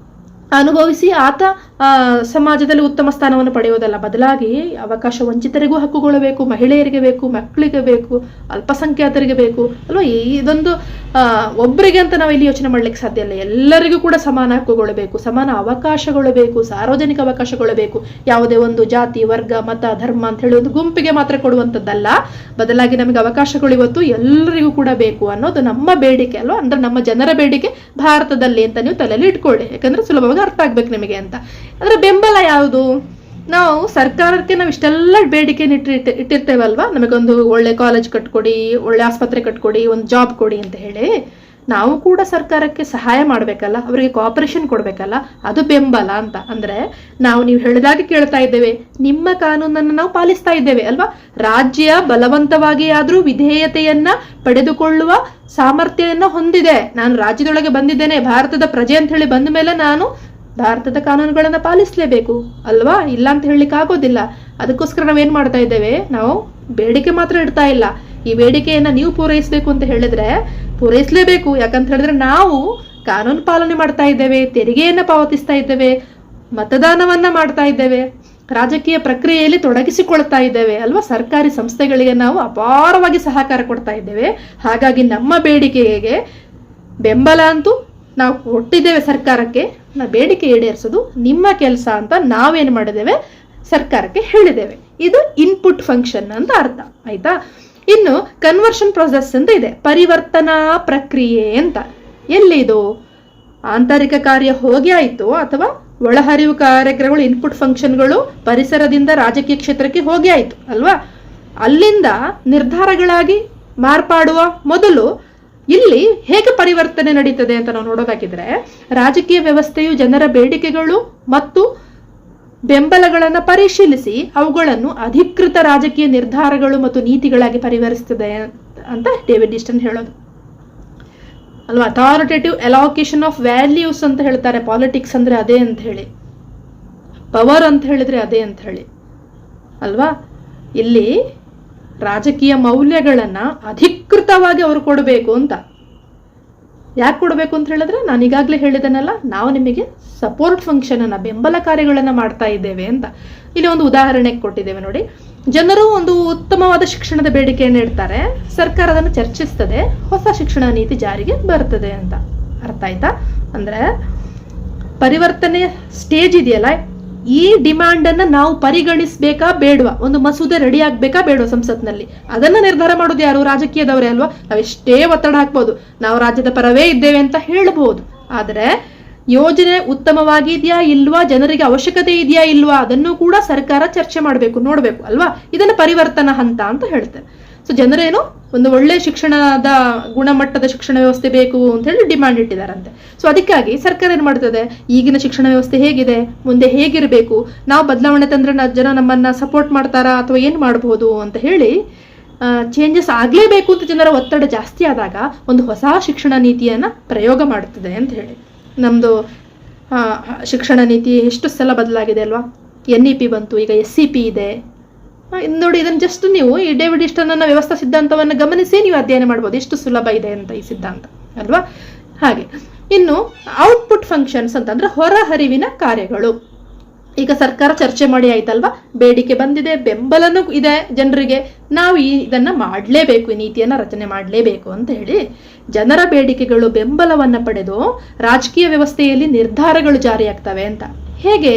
ಅನುಭವಿಸಿ ಆತ ಸಮಾಜದಲ್ಲಿ ಉತ್ತಮ ಸ್ಥಾನವನ್ನು ಪಡೆಯುವುದಲ್ಲ, ಬದಲಾಗಿ ಅವಕಾಶ ವಂಚಿತರಿಗೂ ಹಕ್ಕುಗಳು ಬೇಕು, ಮಹಿಳೆಯರಿಗೆ ಬೇಕು, ಮಕ್ಕಳಿಗೆ ಬೇಕು, ಅಲ್ಪಸಂಖ್ಯಾತರಿಗೆ ಬೇಕು ಅಲ್ವಾ. ಇದೊಂದು ಒಬ್ಬರಿಗೆ ಅಂತ ನಾವು ಇಲ್ಲಿ ಯೋಚನೆ ಮಾಡ್ಲಿಕ್ಕೆ ಸಾಧ್ಯ ಇಲ್ಲ. ಎಲ್ಲರಿಗೂ ಕೂಡ ಸಮಾನ ಹಕ್ಕುಗಳು ಬೇಕು, ಸಮಾನ ಅವಕಾಶಗಳು ಬೇಕು, ಸಾರ್ವಜನಿಕ ಅವಕಾಶಗಳು ಬೇಕು. ಯಾವುದೇ ಒಂದು ಜಾತಿ, ವರ್ಗ, ಮತ, ಧರ್ಮ ಅಂತ ಹೇಳಿ ಒಂದು ಗುಂಪಿಗೆ ಮಾತ್ರ ಕೊಡುವಂಥದ್ದಲ್ಲ, ಬದಲಾಗಿ ನಮಗೆ ಅವಕಾಶಗಳು ಇವತ್ತು ಎಲ್ಲರಿಗೂ ಕೂಡ ಬೇಕು ಅನ್ನೋದು ನಮ್ಮ ಬೇಡಿಕೆ ಅಲ್ವಾ. ಅಂದ್ರೆ ನಮ್ಮ ಜನರ ಬೇಡಿಕೆ ಭಾರತದಲ್ಲಿ ಅಂತ ನೀವು ತಲೆಯಲ್ಲಿ ಇಟ್ಕೊಳ್ಳಿ, ಯಾಕಂದ್ರೆ ಸುಲಭವಾಗಿ ಅರ್ಥ ಆಗ್ಬೇಕು ನಿಮಗೆ ಅಂತ. ಅಂದ್ರೆ ಬೆಂಬಲ ಯಾವುದು, ನಾವು ಸರ್ಕಾರಕ್ಕೆ ನಾವು ಇಷ್ಟೆಲ್ಲ ಬೇಡಿಕೆ ಇಟ್ಟಿರ್ತೇವಲ್ವಾ, ನಮಗೊಂದು ಒಳ್ಳೆ ಕಾಲೇಜ್ ಕಟ್ಕೊಡಿ, ಒಳ್ಳೆ ಆಸ್ಪತ್ರೆ ಕಟ್ಕೊಡಿ, ಒಂದು ಜಾಬ್ ಕೊಡಿ ಅಂತ ಹೇಳಿ. ನಾವು ಕೂಡ ಸರ್ಕಾರಕ್ಕೆ ಸಹಾಯ ಮಾಡ್ಬೇಕಲ್ಲ, ಅವರಿಗೆ ಕೋಆಪರೇಷನ್ ಕೊಡ್ಬೇಕಲ್ಲ, ಅದು ಬೆಂಬಲ ಅಂತ. ಅಂದ್ರೆ ನೀವು ಹೇಳಿದಾಗ ಕೇಳ್ತಾ ಇದ್ದೇವೆ, ನಿಮ್ಮ ಕಾನೂನನ್ನು ನಾವು ಪಾಲಿಸ್ತಾ ಇದ್ದೇವೆ ಅಲ್ವಾ. ರಾಜ್ಯ ಬಲವಂತವಾಗಿ ಆದ್ರೂ ವಿಧೇಯತೆಯನ್ನ ಪಡೆದುಕೊಳ್ಳುವ ಸಾಮರ್ಥ್ಯವನ್ನ ಹೊಂದಿದೆ. ನಾನು ರಾಜ್ಯದೊಳಗೆ ಬಂದಿದ್ದೇನೆ, ಭಾರತದ ಪ್ರಜೆ ಅಂತ ಹೇಳಿ ಬಂದ ಮೇಲೆ ನಾನು ಭಾರತದ ಕಾನೂನುಗಳನ್ನ ಪಾಲಿಸಲೇಬೇಕು ಅಲ್ವಾ, ಇಲ್ಲ ಅಂತ ಹೇಳಲಿಕ್ಕೆ ಆಗೋದಿಲ್ಲ. ಅದಕ್ಕೋಸ್ಕರ ನಾವೇನ್ ಮಾಡ್ತಾ ಇದ್ದೇವೆ, ನಾವು ಬೇಡಿಕೆ ಮಾತ್ರ ಇಡ್ತಾ ಇಲ್ಲ. ಈ ಬೇಡಿಕೆಯನ್ನ ನೀವು ಪೂರೈಸಬೇಕು ಅಂತ ಹೇಳಿದ್ರೆ ಪೂರೈಸಲೇಬೇಕು. ಯಾಕಂತ ಹೇಳಿದ್ರೆ ನಾವು ಕಾನೂನು ಪಾಲನೆ ಮಾಡ್ತಾ ಇದ್ದೇವೆ, ತೆರಿಗೆಯನ್ನ ಪಾವತಿಸ್ತಾ ಇದ್ದೇವೆ, ಮತದಾನವನ್ನ ಮಾಡ್ತಾ ಇದ್ದೇವೆ, ರಾಜಕೀಯ ಪ್ರಕ್ರಿಯೆಯಲ್ಲಿ ತೊಡಗಿಸಿಕೊಳ್ತಾ ಇದ್ದೇವೆ ಅಲ್ವಾ. ಸರ್ಕಾರಿ ಸಂಸ್ಥೆಗಳಿಗೆ ನಾವು ಅಪಾರವಾಗಿ ಸಹಕಾರ ಕೊಡ್ತಾ ಇದ್ದೇವೆ. ಹಾಗಾಗಿ ನಮ್ಮ ಬೇಡಿಕೆಗೆ ಬೆಂಬಲ ಅಂತೂ ನಾವು ಕೊಟ್ಟಿದ್ದೇವೆ ಸರ್ಕಾರಕ್ಕೆ, ಬೇಡಿಕೆ ಈಡೇರಿಸೋದು ನಿಮ್ಮ ಕೆಲಸ ಅಂತ ನಾವೇನು ಮಾಡಿದ್ದೇವೆ, ಸರ್ಕಾರಕ್ಕೆ ಹೇಳಿದ್ದೇವೆ. ಇದು ಇನ್ಪುಟ್ ಫಂಕ್ಷನ್ ಅಂತ ಅರ್ಥ, ಆಯ್ತಾ. ಇನ್ನು ಕನ್ವರ್ಷನ್ ಪ್ರೊಸೆಸ್ ಅಂತ ಇದೆ, ಪರಿವರ್ತನಾ ಪ್ರಕ್ರಿಯೆ ಅಂತ. ಎಲ್ಲಿದು ಆಂತರಿಕ ಕಾರ್ಯ ಹೋಗಿ ಆಯ್ತು ಅಥವಾ ಒಳಹರಿವು ಕಾರ್ಯಕ್ರಮಗಳು, ಇನ್ಪುಟ್ ಫಂಕ್ಷನ್ಗಳು ಪರಿಸರದಿಂದ ರಾಜಕೀಯ ಕ್ಷೇತ್ರಕ್ಕೆ ಹೋಗಿ ಆಯ್ತು ಅಲ್ವಾ. ಅಲ್ಲಿಂದ ನಿರ್ಧಾರಗಳಾಗಿ ಮಾರ್ಪಾಡುವ ಮೊದಲು ಇಲ್ಲಿ ಹೇಗೆ ಪರಿವರ್ತನೆ ನಡೀತದೆ ಅಂತ ನಾವು ನೋಡೋದಾಗಿದ್ರೆ, ರಾಜಕೀಯ ವ್ಯವಸ್ಥೆಯು ಜನರ ಬೇಡಿಕೆಗಳು ಮತ್ತು ಬೆಂಬಲಗಳನ್ನು ಪರಿಶೀಲಿಸಿ ಅವುಗಳನ್ನು ಅಧಿಕೃತ ರಾಜಕೀಯ ನಿರ್ಧಾರಗಳು ಮತ್ತು ನೀತಿಗಳಾಗಿ ಪರಿವರ್ತಿಸ್ತದೆ ಅಂತ ಡೇವಿಡ್ ಈಸ್ಟನ್ ಹೇಳೋದು ಅಲ್ವಾ. ಅಥಾರಿಟೇಟಿವ್ ಅಲೋಕೇಶನ್ ಆಫ್ ವ್ಯಾಲ್ಯೂಸ್ ಅಂತ ಹೇಳ್ತಾರೆ. ಪಾಲಿಟಿಕ್ಸ್ ಅಂದ್ರೆ ಅದೇ ಅಂತ ಹೇಳಿ, ಪವರ್ ಅಂತ ಹೇಳಿದ್ರೆ ಅದೇ ಅಂತ ಹೇಳಿ ಅಲ್ವಾ. ಇಲ್ಲಿ ರಾಜಕೀಯ ಮೌಲ್ಯಗಳನ್ನ ಅಧಿಕೃತವಾಗಿ ಅವರು ಕೊಡಬೇಕು ಅಂತ. ಯಾಕೆ ಕೊಡಬೇಕು ಅಂತ ಹೇಳಿದ್ರೆ, ನಾನು ಈಗಾಗಲೇ ಹೇಳಿದನಲ್ಲ, ನಾವು ನಿಮಗೆ ಸಪೋರ್ಟ್ ಫಂಕ್ಷನ್ ಅನ್ನ, ಬೆಂಬಲ ಕಾರ್ಯಗಳನ್ನ ಮಾಡ್ತಾ ಇದ್ದೇವೆ ಅಂತ. ಇಲ್ಲಿ ಒಂದು ಉದಾಹರಣೆ ಕೊಟ್ಟಿದ್ದೇವೆ ನೋಡಿ. ಜನರು ಒಂದು ಉತ್ತಮವಾದ ಶಿಕ್ಷಣದ ಬೇಡಿಕೆಯನ್ನು ಇಡ್ತಾರೆ, ಸರ್ಕಾರ ಅದನ್ನು ಚರ್ಚಿಸ್ತದೆ, ಹೊಸ ಶಿಕ್ಷಣ ನೀತಿ ಜಾರಿಗೆ ಬರ್ತದೆ ಅಂತ. ಅರ್ಥ ಆಯ್ತಾ? ಅಂದ್ರೆ ಪರಿವರ್ತನೆ ಸ್ಟೇಜ್ ಇದೆಯಲ್ಲ, ಈ ಡಿಮ್ಯಾಂಡ್ ಅನ್ನ ನಾವು ಪರಿಗಣಿಸಬೇಕಾ ಬೇಡವಾ, ಒಂದು ಮಸೂದೆ ರೆಡಿ ಆಗ್ಬೇಕಾ ಬೇಡವಾ ಸಂಸತ್ನಲ್ಲಿ, ಅದನ್ನ ನಿರ್ಧಾರ ಮಾಡೋದು ಯಾರು? ರಾಜಕೀಯದವರೇ ಅಲ್ವಾ. ನಾವೆಷ್ಟೇ ಒತ್ತಡ ಹಾಕ್ಬೋದು, ನಾವು ರಾಜ್ಯದ ಪರವೇ ಇದ್ದೇವೆ ಅಂತ ಹೇಳ್ಬೋದು, ಆದ್ರೆ ಯೋಜನೆ ಉತ್ತಮವಾಗಿದೆಯಾ ಇಲ್ವಾ, ಜನರಿಗೆ ಅವಶ್ಯಕತೆ ಇದೆಯಾ ಇಲ್ವಾ, ಅದನ್ನು ಕೂಡ ಸರ್ಕಾರ ಚರ್ಚೆ ಮಾಡಬೇಕು, ನೋಡ್ಬೇಕು ಅಲ್ವಾ. ಇದನ್ನ ಪರಿವರ್ತನಾ ಹಂತ ಅಂತ ಹೇಳ್ತಾರೆ. ಸೊ ಜನರೇನು ಒಂದು ಒಳ್ಳೆ ಶಿಕ್ಷಣದ ಗುಣಮಟ್ಟದ ಶಿಕ್ಷಣ ವ್ಯವಸ್ಥೆ ಬೇಕು ಅಂತ ಹೇಳಿ ಡಿಮ್ಯಾಂಡ್ ಇಟ್ಟಿದಾರಂತೆ. ಸೊ ಅದಕ್ಕಾಗಿ ಸರ್ಕಾರ ಏನ್ ಮಾಡ್ತದೆ, ಈಗಿನ ಶಿಕ್ಷಣ ವ್ಯವಸ್ಥೆ ಹೇಗಿದೆ, ಮುಂದೆ ಹೇಗಿರಬೇಕು, ನಾವು ಬದಲಾವಣೆ ತಂದ್ರೆ ಜನ ನಮ್ಮನ್ನ ಸಪೋರ್ಟ್ ಮಾಡ್ತಾರಾ ಅಥವಾ ಏನ್ ಮಾಡಬಹುದು ಅಂತ ಹೇಳಿ ಚೇಂಜಸ್ ಆಗ್ಲೇಬೇಕು ಅಂತ ಜನರ ಒತ್ತಡ ಜಾಸ್ತಿ ಆದಾಗ ಒಂದು ಹೊಸ ಶಿಕ್ಷಣ ನೀತಿಯನ್ನ ಪ್ರಯೋಗ ಮಾಡುತ್ತದೆ ಅಂತ ಹೇಳಿ. ನಮ್ದು ಶಿಕ್ಷಣ ನೀತಿ ಎಷ್ಟು ಸಲ ಬದಲಾಗಿದೆ ಅಲ್ವಾ. NEP ಬಂತು, ಈಗ SCP ಇದೆ ನೋಡಿ. ಇದನ್ನ ಜಸ್ಟ್ ನೀವು ಈ ಡೇವಿಡ್ ಈಸ್ಟನ್ ವ್ಯವಸ್ಥಾ ಸಿದ್ಧಾಂತವನ್ನು ಗಮನಿಸಿ ನೀವು ಅಧ್ಯಯನ ಮಾಡ್ಬೋದು, ಎಷ್ಟು ಸುಲಭ ಇದೆ ಅಂತ ಈ ಸಿದ್ಧಾಂತ ಅಲ್ವಾ. ಹಾಗೆ ಇನ್ನು ಔಟ್ಪುಟ್ ಫಂಕ್ಷನ್ಸ್ ಅಂತಂದ್ರೆ ಹೊರಹರಿವಿನ ಕಾರ್ಯಗಳು. ಈಗ ಸರ್ಕಾರ ಚರ್ಚೆ ಮಾಡಿ ಆಯ್ತಲ್ವಾ, ಬೇಡಿಕೆ ಬಂದಿದೆ, ಬೆಂಬಲನೂ ಇದೆ ಜನರಿಗೆ, ನಾವು ಇದನ್ನ ಮಾಡಲೇಬೇಕು, ಈ ನೀತಿಯನ್ನ ರಚನೆ ಮಾಡಲೇಬೇಕು ಅಂತ ಹೇಳಿ ಜನರ ಬೇಡಿಕೆಗಳು ಬೆಂಬಲವನ್ನ ಪಡೆದು ರಾಜಕೀಯ ವ್ಯವಸ್ಥೆಯಲ್ಲಿ ನಿರ್ಧಾರಗಳು ಜಾರಿಯಾಗ್ತವೆ ಅಂತ. ಹೇಗೆ?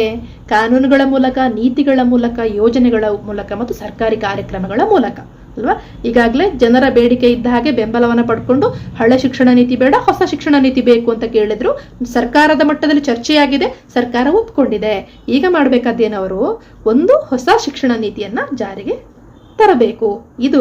ಕಾನೂನುಗಳ ಮೂಲಕ, ನೀತಿಗಳ ಮೂಲಕ, ಯೋಜನೆಗಳ ಮೂಲಕ ಮತ್ತು ಸರ್ಕಾರಿ ಕಾರ್ಯಕ್ರಮಗಳ ಮೂಲಕ ಅಲ್ವಾ. ಈಗಾಗಲೇ ಜನರ ಬೇಡಿಕೆ ಇದ್ದ ಹಾಗೆ ಬೆಂಬಲವನ್ನ ಪಡ್ಕೊಂಡು ಹಳೆ ಶಿಕ್ಷಣ ನೀತಿ ಬೇಡ, ಹೊಸ ಶಿಕ್ಷಣ ನೀತಿ ಬೇಕು ಅಂತ ಕೇಳಿದ್ರು, ಸರ್ಕಾರದ ಮಟ್ಟದಲ್ಲಿ ಚರ್ಚೆಯಾಗಿದೆ, ಸರ್ಕಾರ ಒಪ್ಕೊಂಡಿದೆ. ಈಗ ಮಾಡ್ಬೇಕಾದ್ದೇನವರು ಒಂದು ಹೊಸ ಶಿಕ್ಷಣ ನೀತಿಯನ್ನ ಜಾರಿಗೆ ತರಬೇಕು. ಇದು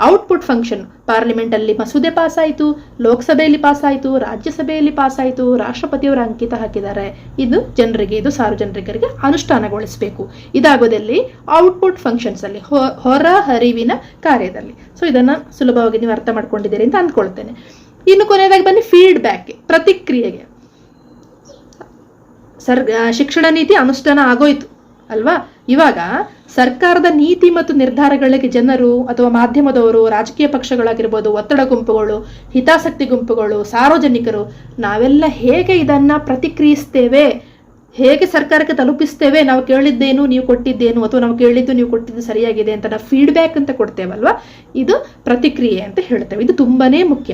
ಔಟ್ಪುಟ್ ಫಂಕ್ಷನ್. ಪಾರ್ಲಿಮೆಂಟ್ ಅಲ್ಲಿ ಮಸೂದೆ ಪಾಸ್ ಆಯಿತು, ಲೋಕಸಭೆಯಲ್ಲಿ ಪಾಸ್ ಆಯಿತು, ರಾಜ್ಯಸಭೆಯಲ್ಲಿ ಪಾಸ್ ಆಯಿತು, ರಾಷ್ಟ್ರಪತಿಯವರ ಅಂಕಿತ ಹಾಕಿದ್ದಾರೆ. ಇದು ಜನರಿಗೆ, ಇದು ಸಾರ್ವಜನಿಕರಿಗೆ ಅನುಷ್ಠಾನಗೊಳಿಸಬೇಕು. ಇದಾಗೋದಲ್ಲಿ ಔಟ್ಪುಟ್ ಫಂಕ್ಷನ್ಸ್ ಅಲ್ಲಿ, ಹೊರ ಹರಿವಿನ ಕಾರ್ಯದಲ್ಲಿ. ಸೊ ಇದನ್ನ ಸುಲಭವಾಗಿ ನೀವು ಅರ್ಥ ಮಾಡ್ಕೊಂಡಿದ್ದೀರಿ ಅಂತ ಅಂದ್ಕೊಳ್ತೇನೆ. ಇನ್ನು ಕೊನೆಯದಾಗಿ ಬನ್ನಿ ಫೀಡ್ಬ್ಯಾಕ್, ಪ್ರತಿಕ್ರಿಯೆಗೆ. ಶಿಕ್ಷಣ ನೀತಿ ಅನುಷ್ಠಾನ ಆಗೋಯ್ತು ಅಲ್ವಾ. ಇವಾಗ ಸರ್ಕಾರದ ನೀತಿ ಮತ್ತು ನಿರ್ಧಾರಗಳಿಗೆ ಜನರು ಅಥವಾ ಮಾಧ್ಯಮದವರು, ರಾಜಕೀಯ ಪಕ್ಷಗಳಾಗಿರ್ಬೋದು, ಒತ್ತಡ ಗುಂಪುಗಳು, ಹಿತಾಸಕ್ತಿ ಗುಂಪುಗಳು, ಸಾರ್ವಜನಿಕರು, ನಾವೆಲ್ಲ ಹೇಗೆ ಇದನ್ನ ಪ್ರತಿಕ್ರಿಯಿಸ್ತೇವೆ, ಹೇಗೆ ಸರ್ಕಾರಕ್ಕೆ ತಲುಪಿಸ್ತೇವೆ, ನಾವು ಕೇಳಿದ್ದೇನು ನೀವು ಕೊಟ್ಟಿದ್ದೇನು, ಅಥವಾ ನಾವು ಕೇಳಿದ್ದು ನೀವು ಕೊಟ್ಟಿದ್ದು ಸರಿಯಾಗಿದೆ ಅಂತ ನಾವು ಫೀಡ್ಬ್ಯಾಕ್ ಅಂತ ಕೊಡ್ತೇವಲ್ವಾ, ಇದು ಪ್ರತಿಕ್ರಿಯೆ ಅಂತ ಹೇಳ್ತೇವೆ. ಇದು ತುಂಬಾನೇ ಮುಖ್ಯ.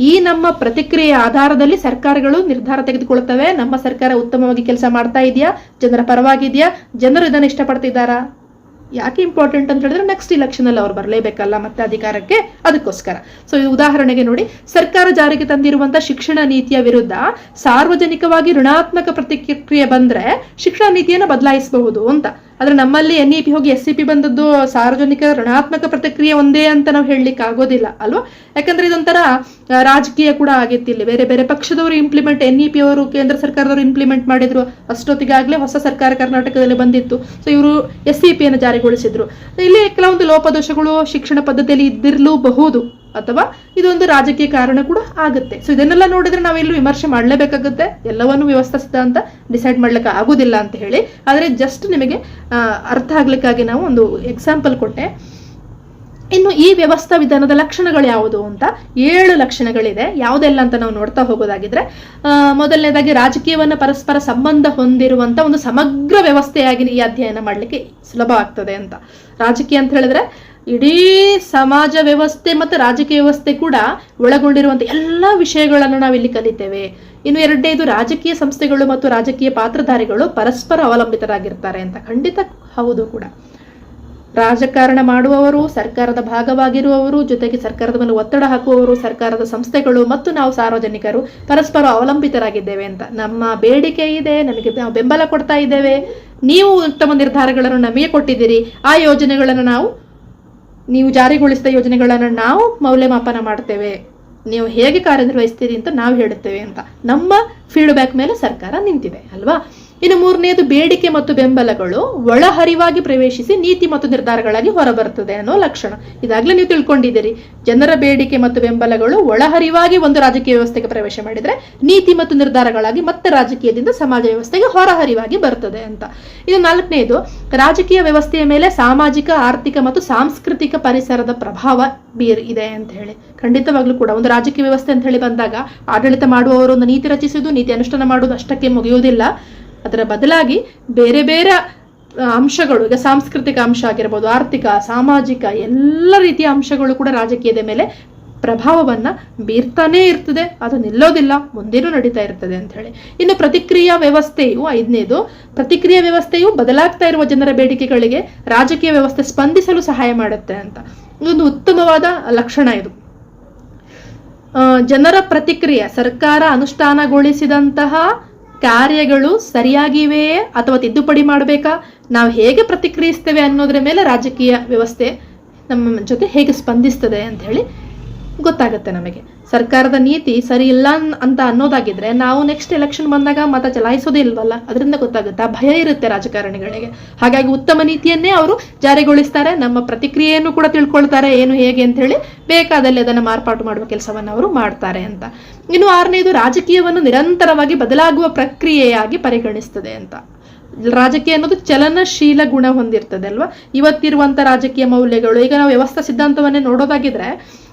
ಈ ನಮ್ಮ ಪ್ರತಿಕ್ರಿಯೆಯ ಆಧಾರದಲ್ಲಿ ಸರ್ಕಾರಗಳು ನಿರ್ಧಾರ ತೆಗೆದುಕೊಳ್ತವೆ. ನಮ್ಮ ಸರ್ಕಾರ ಉತ್ತಮವಾಗಿ ಕೆಲಸ ಮಾಡ್ತಾ ಇದೆಯಾ, ಜನರ ಪರವಾಗಿದೆಯಾ, ಜನರು ಇದನ್ನು ಇಷ್ಟಪಡ್ತಿದ್ದಾರಾ. ಯಾಕೆ ಇಂಪಾರ್ಟೆಂಟ್ ಅಂತ ಹೇಳಿದ್ರೆ, ನೆಕ್ಸ್ಟ್ ಇಲೆಕ್ಷನ್ ಅಲ್ಲಿ ಅವ್ರು ಬರಲೇಬೇಕಲ್ಲ ಮತ್ತೆ ಅಧಿಕಾರಕ್ಕೆ, ಅದಕ್ಕೋಸ್ಕರ. ಸೊ ಇದು ಉದಾಹರಣೆಗೆ ನೋಡಿ, ಸರ್ಕಾರ ಜಾರಿಗೆ ತಂದಿರುವಂತಹ ಶಿಕ್ಷಣ ನೀತಿಯ ವಿರುದ್ಧ ಸಾರ್ವಜನಿಕವಾಗಿ ಋಣಾತ್ಮಕ ಪ್ರತಿಕ್ರಿಯೆ ಬಂದ್ರೆ ಶಿಕ್ಷಣ ನೀತಿಯನ್ನು ಬದಲಾಯಿಸಬಹುದು ಅಂತ. ಆದ್ರೆ ನಮ್ಮಲ್ಲಿ NEP ಹೋಗಿ SCP ಬಂದದ್ದು ಸಾರ್ವಜನಿಕ ಋಣಾತ್ಮಕ ಪ್ರತಿಕ್ರಿಯೆ ಒಂದೇ ಅಂತ ನಾವು ಹೇಳಲಿಕ್ಕೆ ಆಗೋದಿಲ್ಲ ಅಲ್ವಾ. ಯಾಕಂದ್ರೆ ಇದೊಂಥರ ರಾಜಕೀಯ ಕೂಡ ಆಗಿತ್ತು. ಇಲ್ಲಿ ಬೇರೆ ಬೇರೆ ಪಕ್ಷದವರು ಇಂಪ್ಲಿಮೆಂಟ್, NEP ಅವರು ಕೇಂದ್ರ ಸರ್ಕಾರದವರು ಇಂಪ್ಲಿಮೆಂಟ್ ಮಾಡಿದ್ರು, ಅಷ್ಟೊತ್ತಿಗಾಗ್ಲೇ ಹೊಸ ಸರ್ಕಾರ ಕರ್ನಾಟಕದಲ್ಲಿ ಬಂದಿತ್ತು. ಸೊ ಇವರು SCP ಯನ್ನು ಜಾರಿಗೊಳಿಸಿದ್ರು. ಇಲ್ಲಿ ಕೆಲವೊಂದು ಲೋಪದೋಷಗಳು ಶಿಕ್ಷಣ ಪದ್ಧತಿಯಲ್ಲಿ ಇದ್ದಿರಲೂಬಹುದು, ಅಥವಾ ಇದೊಂದು ರಾಜಕೀಯ ಕಾರಣ ಕೂಡ ಆಗುತ್ತೆ. ಸೊ ಇದನ್ನೆಲ್ಲ ನೋಡಿದ್ರೆ ನಾವೆಲ್ಲೂ ವಿಮರ್ಶೆ ಮಾಡಲೇಬೇಕಾಗುತ್ತೆ, ಎಲ್ಲವನ್ನೂ ವ್ಯವಸ್ಥಾ ಸಿದ್ಧಾಂತ ಡಿಸೈಡ್ ಮಾಡ್ಲಿಕ್ಕೆ ಆಗೋದಿಲ್ಲ ಅಂತ ಹೇಳಿ. ಆದರೆ ಜಸ್ಟ್ ನಿಮಗೆ ಅರ್ಥ ಆಗ್ಲಿಕ್ಕಾಗಿ ನಾವು ಒಂದು ಎಕ್ಸಾಂಪಲ್ ಕೊಟ್ಟೆ. ಇನ್ನು ಈ ವ್ಯವಸ್ಥಾ ವಿಧಾನದ ಲಕ್ಷಣಗಳು ಯಾವುದು ಅಂತ 7 ಲಕ್ಷಣಗಳಿದೆ. ಯಾವುದೆಲ್ಲ ಅಂತ ನಾವು ನೋಡ್ತಾ ಹೋಗೋದಾಗಿದ್ರೆ, ಮೊದಲನೇದಾಗಿ ರಾಜಕೀಯವನ್ನ ಪರಸ್ಪರ ಸಂಬಂಧ ಹೊಂದಿರುವಂತ ಒಂದು ಸಮಗ್ರ ವ್ಯವಸ್ಥೆಯಾಗಿ ಈ ಅಧ್ಯಯನ ಮಾಡ್ಲಿಕ್ಕೆ ಸುಲಭ ಆಗ್ತದೆ ಅಂತ. ರಾಜಕೀಯ ಅಂತ ಹೇಳಿದ್ರೆ ಇಡೀ ಸಮಾಜ ವ್ಯವಸ್ಥೆ ಮತ್ತು ರಾಜಕೀಯ ವ್ಯವಸ್ಥೆ ಕೂಡ ಒಳಗೊಂಡಿರುವಂತ ಎಲ್ಲಾ ವಿಷಯಗಳನ್ನು ನಾವಿಲ್ಲಿ ಕಲಿತೇವೆ. ಇನ್ನು ಎರಡನೇದು, ರಾಜಕೀಯ ಸಂಸ್ಥೆಗಳು ಮತ್ತು ರಾಜಕೀಯ ಪಾತ್ರಧಾರಿಗಳು ಪರಸ್ಪರ ಅವಲಂಬಿತರಾಗಿರ್ತಾರೆ ಅಂತ. ಖಂಡಿತ ಹೌದು ಕೂಡ. ರಾಜಕಾರಣ ಮಾಡುವವರು, ಸರ್ಕಾರದ ಭಾಗವಾಗಿರುವವರು, ಜೊತೆಗೆ ಸರ್ಕಾರದ ಮೇಲೆ ಒತ್ತಡ ಹಾಕುವವರು, ಸರ್ಕಾರದ ಸಂಸ್ಥೆಗಳು ಮತ್ತು ನಾವು ಸಾರ್ವಜನಿಕರು ಪರಸ್ಪರ ಅವಲಂಬಿತರಾಗಿದ್ದೇವೆ ಅಂತ. ನಮ್ಮ ಬೇಡಿಕೆ ಇದೆ, ನಮಗೆ ನಾವು ಬೆಂಬಲ ಕೊಡ್ತಾ ಇದ್ದೇವೆ, ನೀವು ಉತ್ತಮ ನಿರ್ಧಾರಗಳನ್ನು ನಮಗೆ ಕೊಟ್ಟಿದ್ದೀರಿ, ಆ ಯೋಜನೆಗಳನ್ನು ನೀವು ಜಾರಿಗೊಳಿಸಿದ ಯೋಜನೆಗಳನ್ನು ನಾವು ಮೌಲ್ಯಮಾಪನ ಮಾಡ್ತೇವೆ, ನೀವು ಹೇಗೆ ಕಾರ್ಯನಿರ್ವಹಿಸ್ತೀರಿ ಅಂತ ನಾವು ಹೇಳುತ್ತೇವೆ ಅಂತ ನಮ್ಮ ಫೀಡ್ಬ್ಯಾಕ್ ಮೇಲೆ ಸರ್ಕಾರ ನಿಂತಿದೆ ಅಲ್ವಾ. ಇನ್ನು ಮೂರನೆಯದು, ಬೇಡಿಕೆ ಮತ್ತು ಬೆಂಬಲಗಳು ಒಳಹರಿವಾಗಿ ಪ್ರವೇಶಿಸಿ ನೀತಿ ಮತ್ತು ನಿರ್ಧಾರಗಳಾಗಿ ಹೊರಬರುತ್ತದೆ ಅನ್ನೋ ಲಕ್ಷಣ. ಇದಾಗಲೇ ನೀವು ತಿಳ್ಕೊಂಡಿದ್ದೀರಿ. ಜನರ ಬೇಡಿಕೆ ಮತ್ತು ಬೆಂಬಲಗಳು ಒಳಹರಿವಾಗಿ ಒಂದು ರಾಜಕೀಯ ವ್ಯವಸ್ಥೆಗೆ ಪ್ರವೇಶ ಮಾಡಿದರೆ ನೀತಿ ಮತ್ತು ನಿರ್ಧಾರಗಳಾಗಿ ಮತ್ತೆ ರಾಜಕೀಯದಿಂದ ಸಮಾಜ ವ್ಯವಸ್ಥೆಗೆ ಹೊರಹರಿವಾಗಿ ಬರ್ತದೆ ಅಂತ. ಇನ್ನು ನಾಲ್ಕನೆಯದು, ರಾಜಕೀಯ ವ್ಯವಸ್ಥೆಯ ಮೇಲೆ ಸಾಮಾಜಿಕ, ಆರ್ಥಿಕ ಮತ್ತು ಸಾಂಸ್ಕೃತಿಕ ಪರಿಸರದ ಪ್ರಭಾವ ಇದೆ ಅಂತ ಹೇಳಿ. ಖಂಡಿತವಾಗ್ಲೂ ಕೂಡ ಒಂದು ರಾಜಕೀಯ ವ್ಯವಸ್ಥೆ ಅಂತ ಹೇಳಿ ಬಂದಾಗ ಆಡಳಿತ ಮಾಡುವವರು ಒಂದು ನೀತಿ ರಚಿಸುವುದು, ನೀತಿ ಅನುಷ್ಠಾನ ಮಾಡುವುದು ಅಷ್ಟಕ್ಕೆ ಮುಗಿಯುವುದಿಲ್ಲ. ಅದರ ಬದಲಾಗಿ ಬೇರೆ ಬೇರೆ ಅಂಶಗಳು, ಈಗ ಸಾಂಸ್ಕೃತಿಕ ಅಂಶ ಆಗಿರ್ಬೋದು, ಆರ್ಥಿಕ, ಸಾಮಾಜಿಕ ಎಲ್ಲ ರೀತಿಯ ಅಂಶಗಳು ಕೂಡ ರಾಜಕೀಯದ ಮೇಲೆ ಪ್ರಭಾವವನ್ನ ಬೀರ್ತಾನೇ ಇರ್ತದೆ. ಅದು ನಿಲ್ಲೋದಿಲ್ಲ, ಮುಂದೇನೂ ನಡೀತಾ ಇರ್ತದೆ ಅಂತ ಹೇಳಿ. ಇನ್ನು ಪ್ರತಿಕ್ರಿಯಾ ವ್ಯವಸ್ಥೆಯು, ಐದನೇದು, ಪ್ರತಿಕ್ರಿಯಾ ವ್ಯವಸ್ಥೆಯು ಬದಲಾಗ್ತಾ ಇರುವ ಜನರ ಬೇಡಿಕೆಗಳಿಗೆ ರಾಜಕೀಯ ವ್ಯವಸ್ಥೆ ಸ್ಪಂದಿಸಲು ಸಹಾಯ ಮಾಡುತ್ತೆ ಅಂತ. ಇದೊಂದು ಉತ್ತಮವಾದ ಲಕ್ಷಣ ಇದು. ಜನರ ಪ್ರತಿಕ್ರಿಯೆ, ಸರ್ಕಾರ ಅನುಷ್ಠಾನಗೊಳಿಸಿದಂತಹ ಕಾರ್ಯಗಳು ಸರಿಯಾಗಿವೆಯೇ ಅಥವಾ ತಿದ್ದುಪಡಿ ಮಾಡಬೇಕಾ, ನಾವು ಹೇಗೆ ಪ್ರತಿಕ್ರಿಯಿಸ್ತೇವೆ ಅನ್ನೋದ್ರ ಮೇಲೆ ರಾಜಕೀಯ ವ್ಯವಸ್ಥೆ ನಮ್ಮ ಜೊತೆ ಹೇಗೆ ಸ್ಪಂದಿಸ್ತದೆ ಅಂತ ಹೇಳಿ ಗೊತ್ತಾಗುತ್ತೆ ನಮಗೆ. ಸರ್ಕಾರದ ನೀತಿ ಸರಿ ಇಲ್ಲ ಅಂತ ಅನ್ನೋದಾಗಿದ್ರೆ ನಾವು ನೆಕ್ಸ್ಟ್ ಎಲೆಕ್ಷನ್ ಬಂದಾಗ ಮತ ಚಲಾಯಿಸೋದೇ ಇಲ್ವಲ್ಲ, ಅದರಿಂದ ಗೊತ್ತಾಗುತ್ತೆ. ಆ ಭಯ ಇರುತ್ತೆ ರಾಜಕಾರಣಿಗಳಿಗೆ. ಹಾಗಾಗಿ ಉತ್ತಮ ನೀತಿಯನ್ನೇ ಅವರು ಜಾರಿಗೊಳಿಸ್ತಾರೆ, ನಮ್ಮ ಪ್ರತಿಕ್ರಿಯೆಯನ್ನು ಕೂಡ ತಿಳ್ಕೊಳ್ತಾರೆ ಏನು ಹೇಗೆ ಅಂತ ಹೇಳಿ, ಬೇಕಾದಲ್ಲಿ ಅದನ್ನು ಮಾರ್ಪಾಟು ಮಾಡುವ ಕೆಲಸವನ್ನು ಅವರು ಮಾಡ್ತಾರೆ ಅಂತ. ಇನ್ನು ಆರನೇದು, ರಾಜಕೀಯವನ್ನು ನಿರಂತರವಾಗಿ ಬದಲಾಗುವ ಪ್ರಕ್ರಿಯೆಯಾಗಿ ಪರಿಗಣಿಸ್ತದೆ ಅಂತ. ರಾಜಕೀಯ ಅನ್ನೋದು ಚಲನಶೀಲ ಗುಣ ಹೊಂದಿರ್ತದೆ ಅಲ್ವಾ. ಇವತ್ತಿರುವಂತ ರಾಜಕೀಯ ಮೌಲ್ಯಗಳು, ಈಗ ನಾವು ವ್ಯವಸ್ಥಾ ಸಿದ್ಧಾಂತವನ್ನೇ ನೋಡೋದಾಗಿದ್ರೆ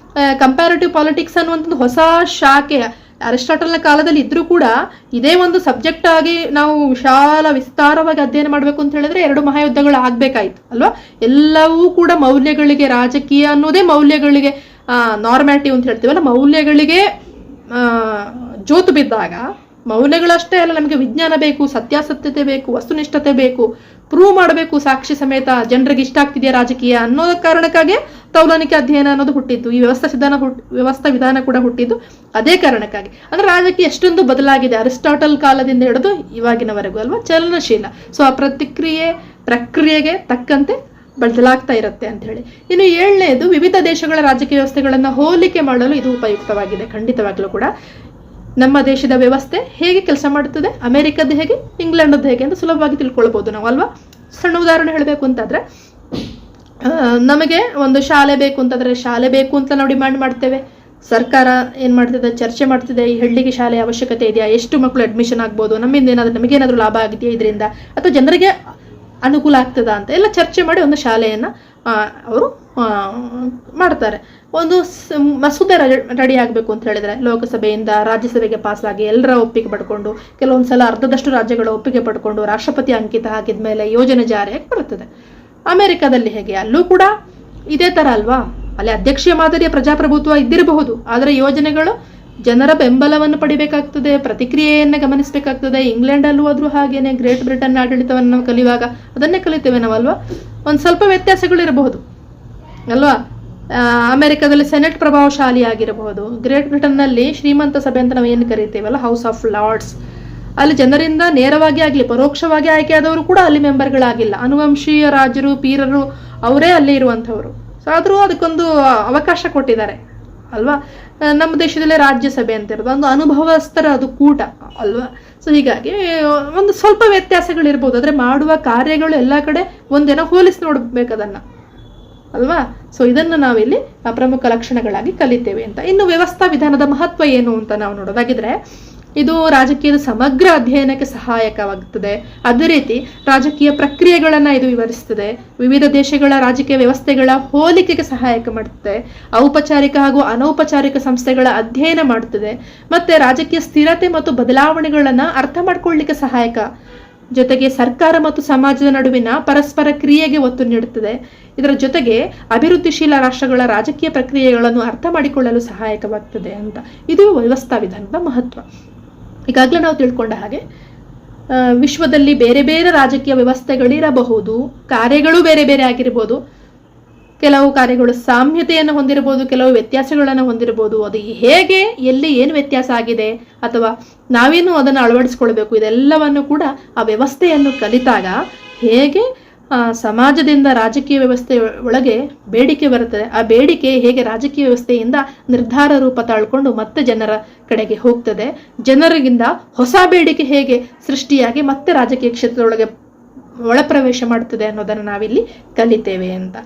ಕಂಪ್ಯಾರಿಟಿವ್ ಪಾಲಿಟಿಕ್ಸ್ ಅನ್ನುವಂಥದ್ದು ಹೊಸ ಶಾಖೆ ಅರಿಸ್ಟಾಟಲ್ನ ಕಾಲದಲ್ಲಿ ಇದ್ರೂ ಕೂಡ ಇದೇ ಒಂದು ಸಬ್ಜೆಕ್ಟ್ ಆಗಿ ನಾವು ವಿಸ್ತಾರವಾಗಿ ಅಧ್ಯಯನ ಮಾಡಬೇಕು ಅಂತ ಹೇಳಿದ್ರೆ 2 ಮಹಾಯುದ್ಧಗಳು ಆಗ್ಬೇಕಾಯ್ತು ಅಲ್ವಾ. ಎಲ್ಲವೂ ಕೂಡ ಮೌಲ್ಯಗಳಿಗೆ, ರಾಜಕೀಯ ಅನ್ನೋದೇ ಮೌಲ್ಯಗಳಿಗೆ ನಾರ್ಮ್ಯಾಟಿವ್ ಅಂತ ಹೇಳ್ತೀವಲ್ಲ, ಮೌಲ್ಯಗಳಿಗೆ ಜೋತು ಬಿದ್ದಾಗ, ಮೌಲ್ಯಗಳಷ್ಟೇ ಅಲ್ಲ, ನಮಗೆ ವಿಜ್ಞಾನ ಬೇಕು, ಸತ್ಯಾಸತ್ಯತೆ ಬೇಕು, ವಸ್ತುನಿಷ್ಠತೆ ಬೇಕು, ಪ್ರೂವ್ ಮಾಡಬೇಕು ಸಾಕ್ಷಿ ಸಮೇತ, ಜನರಿಗೆ ಇಷ್ಟ ಆಗ್ತಿದೆಯಾ ರಾಜಕೀಯ ಅನ್ನೋ ಕಾರಣಕ್ಕಾಗಿ ತೌಲನಿಕ ಅಧ್ಯಯನ ಅನ್ನೋದು ಹುಟ್ಟಿದ್ದು. ಈ ವ್ಯವಸ್ಥಾ ವಿಧಾನ ಕೂಡ ಹುಟ್ಟಿದ್ದು ಅದೇ ಕಾರಣಕ್ಕಾಗಿ. ಅಂದ್ರೆ ರಾಜಕೀಯ ಎಷ್ಟೊಂದು ಬದಲಾಗಿದೆ ಅರಿಸ್ಟಾಟಲ್ ಕಾಲದಿಂದ ಹಿಡಿದು ಇವಾಗಿನವರೆಗೂ ಅಲ್ವಾ, ಚಲನಶೀಲ. ಸೊ ಆ ಪ್ರಕ್ರಿಯೆಗೆ ತಕ್ಕಂತೆ ಬದಲಾಗ್ತಾ ಇರುತ್ತೆ ಅಂತ ಹೇಳಿ. ಇನ್ನು 7ನೇದು, ವಿವಿಧ ದೇಶಗಳ ರಾಜಕೀಯ ವ್ಯವಸ್ಥೆಗಳನ್ನ ಹೋಲಿಕೆ ಮಾಡಲು ಇದು ಉಪಯುಕ್ತವಾಗಿದೆ. ಖಂಡಿತವಾಗ್ಲೂ ಕೂಡ ನಮ್ಮ ದೇಶದ ವ್ಯವಸ್ಥೆ ಹೇಗೆ ಕೆಲಸ ಮಾಡುತ್ತದೆ, ಅಮೆರಿಕದ್ದು ಹೇಗೆ, ಇಂಗ್ಲೆಂಡದ್ದು ಹೇಗೆ ಅಂತ ಸುಲಭವಾಗಿ ತಿಳ್ಕೊಳ್ಬಹುದು ನಾವು ಅಲ್ವಾ. ಸಣ್ಣ ಉದಾಹರಣೆ ಹೇಳಬೇಕು ಅಂತಾದ್ರೆ, ನಮಗೆ ಒಂದು ಶಾಲೆ ಬೇಕು ಅಂತಂದ್ರೆ ಶಾಲೆ ಬೇಕು ಅಂತ ನಾವು ಡಿಮಾಂಡ್ ಮಾಡ್ತೇವೆ. ಸರ್ಕಾರ ಏನ್ ಮಾಡ್ತಿದೆ, ಚರ್ಚೆ ಮಾಡ್ತಿದೆ, ಈ ಹಳ್ಳಿಗೆ ಶಾಲೆ ಅವಶ್ಯಕತೆ ಇದೆಯಾ, ಎಷ್ಟು ಮಕ್ಕಳು ಅಡ್ಮಿಷನ್ ಆಗ್ಬೋದು, ನಮಗೇನಾದ್ರೂ ಲಾಭ ಆಗಿದೆಯಾ ಇದರಿಂದ, ಅಥವಾ ಜನರಿಗೆ ಅನುಕೂಲ ಆಗ್ತದ ಅಂತ ಎಲ್ಲ ಚರ್ಚೆ ಮಾಡಿ ಒಂದು ಶಾಲೆಯನ್ನ ಅವರು ಮಾಡ್ತಾರೆ. ಒಂದು ಮಸೂದೆ ರೆಡಿ ಆಗಬೇಕು ಅಂತ ಹೇಳಿದ್ರೆ ಲೋಕಸಭೆಯಿಂದ ರಾಜ್ಯಸಭೆಗೆ ಪಾಸ್ ಆಗಿ ಎಲ್ಲರ ಒಪ್ಪಿಗೆ ಪಡ್ಕೊಂಡು, ಕೆಲವೊಂದ್ಸಲ ಅರ್ಧದಷ್ಟು ರಾಜ್ಯಗಳ ಒಪ್ಪಿಗೆ ಪಡ್ಕೊಂಡು ರಾಷ್ಟ್ರಪತಿ ಅಂಕಿತ ಹಾಕಿದ ಮೇಲೆ ಯೋಜನೆ ಜಾರಿಯಾಗಿ ಬರುತ್ತದೆ. ಅಮೆರಿಕದಲ್ಲಿ ಹೇಗೆ, ಅಲ್ಲೂ ಕೂಡ ಇದೇ ತರ ಅಲ್ವಾ. ಅಲ್ಲಿ ಅಧ್ಯಕ್ಷೀಯ ಮಾದರಿಯ ಪ್ರಜಾಪ್ರಭುತ್ವ ಇದ್ದಿರಬಹುದು, ಆದರೆ ಯೋಜನೆಗಳು ಜನರ ಬೆಂಬಲವನ್ನು ಪಡಿಬೇಕಾಗ್ತದೆ, ಪ್ರತಿಕ್ರಿಯೆಯನ್ನ ಗಮನಿಸಬೇಕಾಗ್ತದೆ. ಇಂಗ್ಲೆಂಡ್ ಅಲ್ಲೂ ಆದ್ರೂ ಹಾಗೇನೆ, ಗ್ರೇಟ್ ಬ್ರಿಟನ್ ಆಡಳಿತವನ್ನು ನಾವು ಕಲಿಯುವಾಗ ಅದನ್ನೇ ಕಲಿತೇವೆ ನಾವಲ್ವಾ. ಒಂದು ಸ್ವಲ್ಪ ವ್ಯತ್ಯಾಸಗಳು ಇರಬಹುದು ಅಲ್ವಾ. ಅಮೆರಿಕದಲ್ಲಿ ಸೆನೆಟ್ ಪ್ರಭಾವಶಾಲಿ ಆಗಿರಬಹುದು. ಗ್ರೇಟ್ ಬ್ರಿಟನ್ ನಲ್ಲಿ ಶ್ರೀಮಂತ ಸಭೆ ಅಂತ ನಾವು ಏನು ಕರಿತೇವಲ್ಲ, ಹೌಸ್ ಆಫ್ ಲಾರ್ಡ್ಸ್, ಅಲ್ಲಿ ಜನರಿಂದ ನೇರವಾಗಿ ಆಗ್ಲಿ ಪರೋಕ್ಷವಾಗಿ ಆಯ್ಕೆಯಾದವರು ಕೂಡ ಅಲ್ಲಿ ಮೆಂಬರ್ಗಳಾಗಿಲ್ಲ. ಅನುವಂಶೀಯ ರಾಜರು, ಪೀರರು ಅವರೇ ಅಲ್ಲಿ ಇರುವಂಥವ್ರು. ಸೊ ಆದ್ರೂ ಅದಕ್ಕೊಂದು ಅವಕಾಶ ಕೊಟ್ಟಿದ್ದಾರೆ ಅಲ್ವಾ. ನಮ್ಮ ದೇಶದಲ್ಲೇ ರಾಜ್ಯಸಭೆ ಅಂತ ಇರೋದು ಒಂದು ಅನುಭವಸ್ಥರ ಅದು ಕೂಟ ಅಲ್ವಾ. ಸೊ ಹೀಗಾಗಿ ಒಂದು ಸ್ವಲ್ಪ ವ್ಯತ್ಯಾಸಗಳಿರ್ಬೋದು, ಆದ್ರೆ ಮಾಡುವ ಕಾರ್ಯಗಳು ಎಲ್ಲ ಕಡೆ ಒಂದೇನೋ ಹೋಲಿಸಿ ನೋಡ್ಬೇಕದನ್ನ ಅಲ್ವಾ. ಸೊ ಇದನ್ನು ನಾವಿಲ್ಲಿ ಪ್ರಮುಖ ಲಕ್ಷಣಗಳಾಗಿ ಕಲಿತೇವೆ ಅಂತ. ಇನ್ನು ವ್ಯವಸ್ಥಾ ವಿಧಾನದ ಮಹತ್ವ ಏನು ಅಂತ ನಾವು ನೋಡೋದಾಗಿದ್ರೆ, ಇದು ರಾಜಕೀಯದ ಸಮಗ್ರ ಅಧ್ಯಯನಕ್ಕೆ ಸಹಾಯಕವಾಗುತ್ತದೆ. ಅದೇ ರೀತಿ ರಾಜಕೀಯ ಪ್ರಕ್ರಿಯೆಗಳನ್ನ ಇದು ವಿವರಿಸುತ್ತದೆ. ವಿವಿಧ ದೇಶಗಳ ರಾಜಕೀಯ ವ್ಯವಸ್ಥೆಗಳ ಹೋಲಿಕೆಗೆ ಸಹಾಯಕ ಮಾಡುತ್ತದೆ. ಔಪಚಾರಿಕ ಹಾಗೂ ಅನೌಪಚಾರಿಕ ಸಂಸ್ಥೆಗಳ ಅಧ್ಯಯನ ಮಾಡುತ್ತದೆ. ಮತ್ತೆ ರಾಜಕೀಯ ಸ್ಥಿರತೆ ಮತ್ತು ಬದಲಾವಣೆಗಳನ್ನ ಅರ್ಥ ಮಾಡ್ಕೊಳ್ಳಿಕ್ಕೆ ಸಹಾಯಕ. ಜೊತೆಗೆ ಸರ್ಕಾರ ಮತ್ತು ಸಮಾಜದ ನಡುವಿನ ಪರಸ್ಪರ ಕ್ರಿಯೆಗೆ ಒತ್ತು ನೀಡುತ್ತದೆ. ಇದರ ಜೊತೆಗೆ ಅಭಿವೃದ್ಧಿಶೀಲ ರಾಷ್ಟ್ರಗಳ ರಾಜಕೀಯ ಪ್ರಕ್ರಿಯೆಗಳನ್ನು ಅರ್ಥ ಮಾಡಿಕೊಳ್ಳಲು ಸಹಾಯಕವಾಗ್ತದೆ ಅಂತ. ಇದು ವ್ಯವಸ್ಥಾ ವಿಧಾನದ ಮಹತ್ವ. ಈಗಾಗಲೇ ನಾವು ತಿಳ್ಕೊಂಡ ಹಾಗೆ ವಿಶ್ವದಲ್ಲಿ ಬೇರೆ ಬೇರೆ ರಾಜಕೀಯ ವ್ಯವಸ್ಥೆಗಳಿರಬಹುದು, ಕಾರ್ಯಗಳು ಬೇರೆ ಬೇರೆ ಆಗಿರ್ಬೋದು, ಕೆಲವು ಕಾರ್ಯಗಳು ಸಾಮ್ಯತೆಯನ್ನು ಹೊಂದಿರಬಹುದು, ಕೆಲವು ವ್ಯತ್ಯಾಸಗಳನ್ನು ಹೊಂದಿರಬಹುದು. ಅದು ಹೇಗೆ, ಎಲ್ಲಿ ಏನು ವ್ಯತ್ಯಾಸ ಆಗಿದೆ ಅಥವಾ ನಾವೇನು ಅದನ್ನು ಅಳವಡಿಸ್ಕೊಳ್ಬೇಕು, ಇದೆಲ್ಲವನ್ನು ಕೂಡ ಆ ವ್ಯವಸ್ಥೆಯನ್ನು ಕಲಿತಾಗ ಹೇಗೆ ಸಮಾಜದಿಂದ ರಾಜಕೀಯ ವ್ಯವಸ್ಥೆ ಒಳಗೆ ಬೇಡಿಕೆ ಬರುತ್ತದೆ, ಆ ಬೇಡಿಕೆ ಹೇಗೆ ರಾಜಕೀಯ ವ್ಯವಸ್ಥೆಯಿಂದ ನಿರ್ಧಾರ ರೂಪ ತಾಳ್ಕೊಂಡು ಮತ್ತೆ ಜನರ ಕಡೆಗೆ ಹೋಗ್ತದೆ, ಜನರಿಗಿಂದ ಹೊಸ ಬೇಡಿಕೆ ಹೇಗೆ ಸೃಷ್ಟಿಯಾಗಿ ಮತ್ತೆ ರಾಜಕೀಯ ಕ್ಷೇತ್ರದೊಳಗೆ ಒಳಪ್ರವೇಶ ಮಾಡ್ತದೆ ಅನ್ನೋದನ್ನು ನಾವಿಲ್ಲಿ ಕಲಿತೇವೆ ಅಂತ.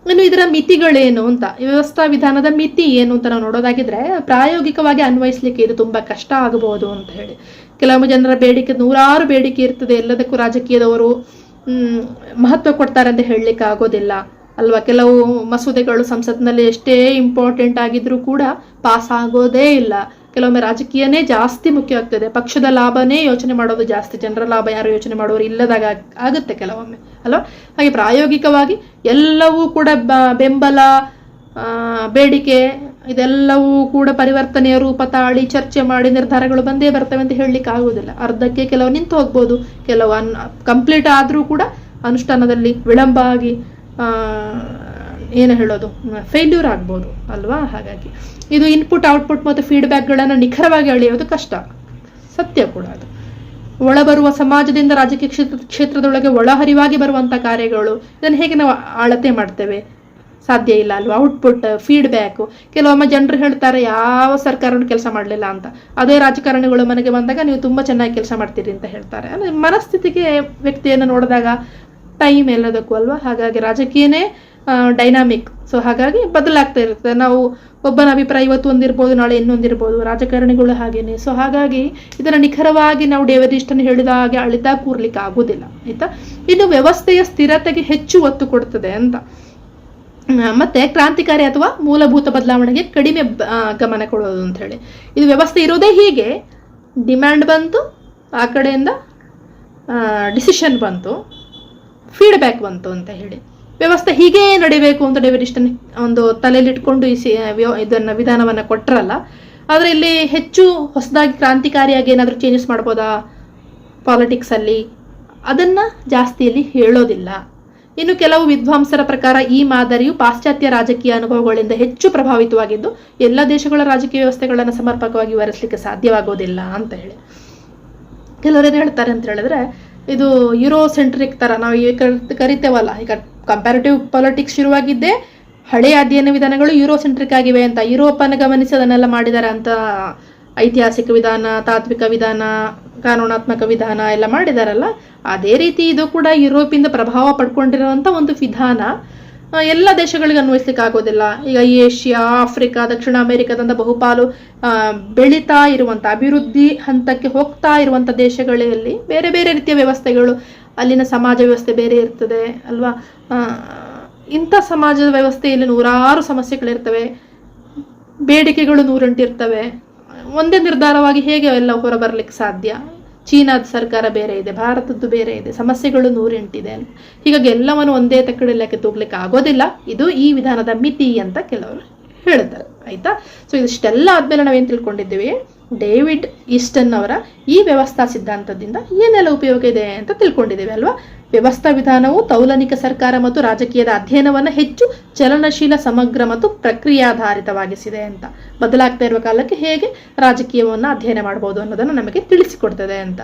ಇನ್ನು ಇದರ ಮಿತಿಗಳೇನು ಅಂತ, ವ್ಯವಸ್ಥಾ ವಿಧಾನದ ಮಿತಿ ಏನು ಅಂತ ನಾವು ನೋಡೋದಾಗಿದ್ರೆ, ಪ್ರಾಯೋಗಿಕವಾಗಿ ಅನ್ವಯಿಸ್ಲಿಕ್ಕೆ ಇದು ತುಂಬಾ ಕಷ್ಟ ಆಗಬಹುದು ಅಂತ ಹೇಳಿ. ಕೆಲವು ಜನರ ಬೇಡಿಕೆ, ನೂರಾರು ಬೇಡಿಕೆ ಇರ್ತದೆ, ಎಲ್ಲದಕ್ಕೂ ರಾಜಕೀಯದವರು ಮಹತ್ವ ಕೊಡ್ತಾರೆ ಅಂತ ಹೇಳಲಿಕ್ಕೆ ಆಗೋದಿಲ್ಲ ಅಲ್ವಾ. ಕೆಲವು ಮಸೂದೆಗಳು ಸಂಸತ್ನಲ್ಲಿ ಎಷ್ಟೇ ಇಂಪಾರ್ಟೆಂಟ್ ಆಗಿದ್ರೂ ಕೂಡ ಪಾಸ್ ಆಗೋದೇ ಇಲ್ಲ. ಕೆಲವೊಮ್ಮೆ ರಾಜಕೀಯನೇ ಜಾಸ್ತಿ ಮುಖ್ಯ ಆಗ್ತದೆ, ಪಕ್ಷದ ಲಾಭನೇ ಯೋಚನೆ ಮಾಡೋದು ಜಾಸ್ತಿ, ಜನರ ಲಾಭ ಯಾರು ಯೋಚನೆ ಮಾಡೋರು ಇಲ್ಲದಾಗ ಆಗುತ್ತೆ ಕೆಲವೊಮ್ಮೆ ಅಲ್ವಾ. ಹಾಗೆ ಪ್ರಾಯೋಗಿಕವಾಗಿ ಎಲ್ಲವೂ ಕೂಡ ಬೆಂಬಲ, ಬೇಡಿಕೆ ಇದೆಲ್ಲವೂ ಕೂಡ ಪರಿವರ್ತನೆಯ ರೂಪ ತಾಳಿ ಚರ್ಚೆ ಮಾಡಿ ನಿರ್ಧಾರಗಳು ಬಂದೇ ಬರ್ತವೆ ಅಂತ ಹೇಳಲಿಕ್ಕೆ ಆಗುವುದಿಲ್ಲ. ಅರ್ಧಕ್ಕೆ ಕೆಲವು ನಿಂತು ಹೋಗ್ಬೋದು, ಕೆಲವು ಕಂಪ್ಲೀಟ್ ಆದರೂ ಕೂಡ ಅನುಷ್ಠಾನದಲ್ಲಿ ವಿಳಂಬ ಆಗಿ ಏನು ಹೇಳೋದು, ಫೇಲ್ಯೂರ್ ಆಗ್ಬೋದು ಅಲ್ವಾ. ಹಾಗಾಗಿ ಇದು ಇನ್ಪುಟ್, ಔಟ್ಪುಟ್ ಮತ್ತು ಫೀಡ್ಬ್ಯಾಕ್ಗಳನ್ನು ನಿಖರವಾಗಿ ಅಳೆಯೋದು ಕಷ್ಟ, ಸತ್ಯ ಕೂಡ ಅದು. ಒಳಬರುವ ಸಮಾಜದಿಂದ ರಾಜಕೀಯ ಕ್ಷೇತ್ರದೊಳಗೆ ಒಳಹರಿವಾಗಿ ಬರುವಂಥ ಕಾರ್ಯಗಳು, ಇದನ್ನು ಹೇಗೆ ನಾವು ಅಳತೆ ಮಾಡ್ತೇವೆ, ಸಾಧ್ಯ ಇಲ್ಲ ಅಲ್ವಾ. ಔಟ್ಪುಟ್, ಫೀಡ್ಬ್ಯಾಕು, ಕೆಲವೊಮ್ಮೆ ಜನರು ಹೇಳ್ತಾರೆ ಯಾವ ಸರ್ಕಾರನೂ ಕೆಲಸ ಮಾಡಲಿಲ್ಲ ಅಂತ, ಅದೇ ರಾಜಕಾರಣಿಗಳು ಮನೆಗೆ ಬಂದಾಗ ನೀವು ತುಂಬ ಚೆನ್ನಾಗಿ ಕೆಲಸ ಮಾಡ್ತೀರಿ ಅಂತ ಹೇಳ್ತಾರೆ. ಅಂದರೆ ಮನಸ್ಥಿತಿಗೆ ವ್ಯಕ್ತಿಯನ್ನು ನೋಡಿದಾಗ ಟೈಮ್ ಎಲ್ಲದಕ್ಕೂ ಅಲ್ವಾ. ಹಾಗಾಗಿ ರಾಜಕೀಯನೇ ಡೈನಾಮಿಕ್, ಸೊ ಹಾಗಾಗಿ ಬದಲಾಗ್ತಾ ಇರುತ್ತೆ. ನಾವು ಒಬ್ಬನ ಅಭಿಪ್ರಾಯ ಇವತ್ತು ಒಂದಿರ್ಬೋದು, ನಾಳೆ ಇನ್ನೊಂದಿರ್ಬೋದು, ರಾಜಕಾರಣಿಗಳು ಹಾಗೇನೆ. ಸೊ ಹಾಗಾಗಿ ಇದನ್ನು ನಿಖರವಾಗಿ ನಾವು ಡೇವಿಡ್ ಹೇಳಿದ ಹಾಗೆ ಅಳಿತಾ ಕೂರ್ಲಿಕ್ಕೆ ಆಗೋದಿಲ್ಲ ಆಯ್ತಾ. ಇನ್ನು ವ್ಯವಸ್ಥೆಯ ಸ್ಥಿರತೆಗೆ ಹೆಚ್ಚು ಒತ್ತು ಕೊಡ್ತದೆ ಅಂತ, ಮತ್ತೆ ಕ್ರಾಂತಿಕಾರಿ ಅಥವಾ ಮೂಲಭೂತ ಬದಲಾವಣೆಗೆ ಕಡಿಮೆ ಗಮನ ಕೊಡೋದು ಅಂತ ಹೇಳಿ. ಇದು ವ್ಯವಸ್ಥೆ ಇರೋದೇ ಹೀಗೆ, ಡಿಮ್ಯಾಂಡ್ ಬಂತು, ಆ ಕಡೆಯಿಂದ ಡಿಸಿಷನ್ ಬಂತು, ಫೀಡ್ಬ್ಯಾಕ್ ಬಂತು ಅಂತ ಹೇಳಿ ವ್ಯವಸ್ಥೆ ಹೀಗೇ ನಡಿಬೇಕು ಅಂತ ಡೇವಿಡ್ ಇಸ್ಟನ್ ಒಂದು ತಲೆಯಲ್ಲಿಟ್ಕೊಂಡು ಇದನ್ನು ವಿಧಾನವನ್ನು ಕೊಟ್ಟರಲ್ಲ. ಆದರೆ ಇಲ್ಲಿ ಹೆಚ್ಚು ಹೊಸದಾಗಿ ಕ್ರಾಂತಿಕಾರಿಯಾಗಿ ಏನಾದರೂ ಚೇಂಜಸ್ ಮಾಡ್ಬೋದಾ ಪಾಲಿಟಿಕ್ಸಲ್ಲಿ, ಅದನ್ನು ಜಾಸ್ತಿಯಲ್ಲಿ ಹೇಳೋದಿಲ್ಲ. ಇನ್ನು ಕೆಲವು ವಿದ್ವಾಂಸರ ಪ್ರಕಾರ ಈ ಮಾದರಿಯು ಪಾಶ್ಚಾತ್ಯ ರಾಜಕೀಯ ಅನುಭವಗಳಿಂದ ಹೆಚ್ಚು ಪ್ರಭಾವಿತವಾಗಿದ್ದು ಎಲ್ಲ ದೇಶಗಳ ರಾಜಕೀಯ ವ್ಯವಸ್ಥೆಗಳನ್ನು ಸಮರ್ಪಕವಾಗಿ ವಿವರಿಸಲಿಕ್ಕೆ ಸಾಧ್ಯವಾಗೋದಿಲ್ಲ ಅಂತ ಹೇಳಿ. ಕೆಲವರೇನು ಹೇಳ್ತಾರೆ ಅಂತ ಹೇಳಿದ್ರೆ, ಇದು ಯುರೋಸೆಂಟ್ರಿಕ್ ಥರ ನಾವು ಕರಿತೇವಲ್ಲ, ಈಗ ಕಂಪ್ಯಾರಿಟಿವ್ ಪಾಲಿಟಿಕ್ಸ್ ಶುರುವಾಗಿದ್ದೇ ಹಳೆಯ ಅಧ್ಯಯನ ವಿಧಾನಗಳು ಯುರೋಸೆಂಟ್ರಿಕ್ ಆಗಿವೆ ಅಂತ, ಯುರೋಪನ್ನು ಗಮನಿಸಿ ಅದನ್ನೆಲ್ಲ ಮಾಡಿದ್ದಾರೆ ಅಂತ, ಐತಿಹಾಸಿಕ ವಿಧಾನ, ತಾತ್ವಿಕ ವಿಧಾನ, ಕಾನೂನಾತ್ಮಕ ವಿಧಾನ ಎಲ್ಲ ಮಾಡಿದಾರಲ್ಲ. ಅದೇ ರೀತಿ ಇದು ಕೂಡ ಯುರೋಪಿಂದ ಪ್ರಭಾವ ಪಡ್ಕೊಂಡಿರುವಂಥ ಒಂದು ವಿಧಾನ ಎಲ್ಲ ದೇಶಗಳಿಗೆ ಅನ್ವಯಿಸ್ಲಿಕ್ಕೆ ಆಗೋದಿಲ್ಲ. ಈಗ ಏಷ್ಯಾ, ಆಫ್ರಿಕಾ, ದಕ್ಷಿಣ ಅಮೆರಿಕಾದಂಥ ಬಹುಪಾಲು ಬೆಳೀತಾ ಇರುವಂಥ, ಅಭಿವೃದ್ಧಿ ಹಂತಕ್ಕೆ ಹೋಗ್ತಾ ಇರುವಂಥ ದೇಶಗಳಲ್ಲಿ ಬೇರೆ ಬೇರೆ ರೀತಿಯ ವ್ಯವಸ್ಥೆಗಳು, ಅಲ್ಲಿನ ಸಮಾಜ ವ್ಯವಸ್ಥೆ ಬೇರೆ ಇರ್ತದೆ ಅಲ್ವಾ. ಇಂಥ ಸಮಾಜದ ವ್ಯವಸ್ಥೆಯಲ್ಲಿ ನೂರಾರು ಸಮಸ್ಯೆಗಳಿರ್ತವೆ, ಬೇಡಿಕೆಗಳು ನೂರೆಂಟಿರ್ತವೆ. ಒಂದೇ ನಿರ್ಧಾರವಾಗಿ ಹೇಗೆ ಎಲ್ಲ ಹೊರಬರಲಿಕ್ಕೆ ಸಾಧ್ಯ? ಚೀನಾದ ಸರ್ಕಾರ ಬೇರೆ ಇದೆ, ಭಾರತದ್ದು ಬೇರೆ ಇದೆ, ಸಮಸ್ಯೆಗಳು ನೂರೆಂಟಿದೆ. ಹೀಗಾಗಿ ಎಲ್ಲವನ್ನು ಒಂದೇ ತಕ್ಕಡಿಲ್ಲಕ್ಕೆ ತೂಗ್ಲಿಕ್ಕೆ ಆಗೋದಿಲ್ಲ. ಇದು ಈ ವಿಧಾನದ ಮಿತಿ ಅಂತ ಕೆಲವರು ಹೇಳ್ತಾರೆ ಆಯ್ತಾ. ಸೊ ಇದಿಷ್ಟೆಲ್ಲ ಆದ್ಮೇಲೆ ನಾವೇನು ತಿಳ್ಕೊಂಡಿದ್ದೀವಿ, ಡೇವಿಡ್ ಈಸ್ಟನ್ ಅವರ ಈ ವ್ಯವಸ್ಥಾ ಸಿದ್ಧಾಂತದಿಂದ ಏನೆಲ್ಲ ಉಪಯೋಗ ಇದೆ ಅಂತ ತಿಳ್ಕೊಂಡಿದ್ದೀವಿ ಅಲ್ವಾ. ವ್ಯವಸ್ಥಾ ವಿಧಾನವು ತೌಲನಿಕ ಸರ್ಕಾರ ಮತ್ತು ರಾಜಕೀಯದ ಅಧ್ಯಯನವನ್ನು ಹೆಚ್ಚು ಚಲನಶೀಲ, ಸಮಗ್ರ ಮತ್ತು ಪ್ರಕ್ರಿಯಾಧಾರಿತವಾಗಿಸಿದೆ ಅಂತ. ಬದಲಾಗ್ತಾ ಇರುವ ಕಾಲಕ್ಕೆ ಹೇಗೆ ರಾಜಕೀಯವನ್ನು ಅಧ್ಯಯನ ಮಾಡಬಹುದು ಅನ್ನೋದನ್ನು ನಮಗೆ ತಿಳಿಸಿಕೊಡ್ತದೆ ಅಂತ.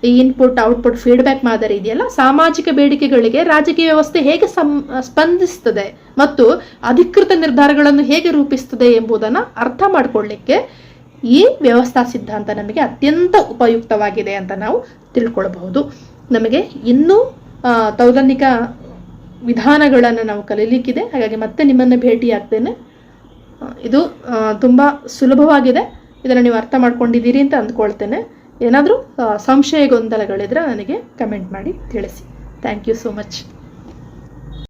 ಈ ಇನ್ಪುಟ್, ಔಟ್ಪುಟ್, ಫೀಡ್ಬ್ಯಾಕ್ ಮಾದರಿ ಇದೆಯಲ್ಲ, ಸಾಮಾಜಿಕ ಬೇಡಿಕೆಗಳಿಗೆ ರಾಜಕೀಯ ವ್ಯವಸ್ಥೆ ಹೇಗೆ ಸ್ಪಂದಿಸ್ತದೆ ಮತ್ತು ಅಧಿಕೃತ ನಿರ್ಧಾರಗಳನ್ನು ಹೇಗೆ ರೂಪಿಸ್ತದೆ ಎಂಬುದನ್ನು ಅರ್ಥ ಮಾಡಿಕೊಳ್ಳಿಕ್ಕೆ ಈ ವ್ಯವಸ್ಥಾ ಸಿದ್ಧಾಂತ ನಮಗೆ ಅತ್ಯಂತ ಉಪಯುಕ್ತವಾಗಿದೆ ಅಂತ ನಾವು ತಿಳ್ಕೊಳ್ಬಹುದು. ನಮಗೆ ಇನ್ನೂ ತೌಲನಿಕ ವಿಧಾನಗಳನ್ನು ನಾವು ಕಲೀಲಿಕ್ಕಿದೆ. ಹಾಗಾಗಿ ಮತ್ತೆ ನಿಮ್ಮನ್ನು ಭೇಟಿ ಆಗ್ತೇನೆ. ಇದು ತುಂಬ ಸುಲಭವಾಗಿದೆ, ಇದನ್ನು ನೀವು ಅರ್ಥ ಮಾಡ್ಕೊಂಡಿದ್ದೀರಿ ಅಂತ ಅಂದ್ಕೊಳ್ತೇನೆ. ಏನಾದರೂ ಸಂಶಯ ಗೊಂದಲಗಳಿದ್ರೆ ನನಗೆ ಕಮೆಂಟ್ ಮಾಡಿ ತಿಳಿಸಿ. Thank you so much.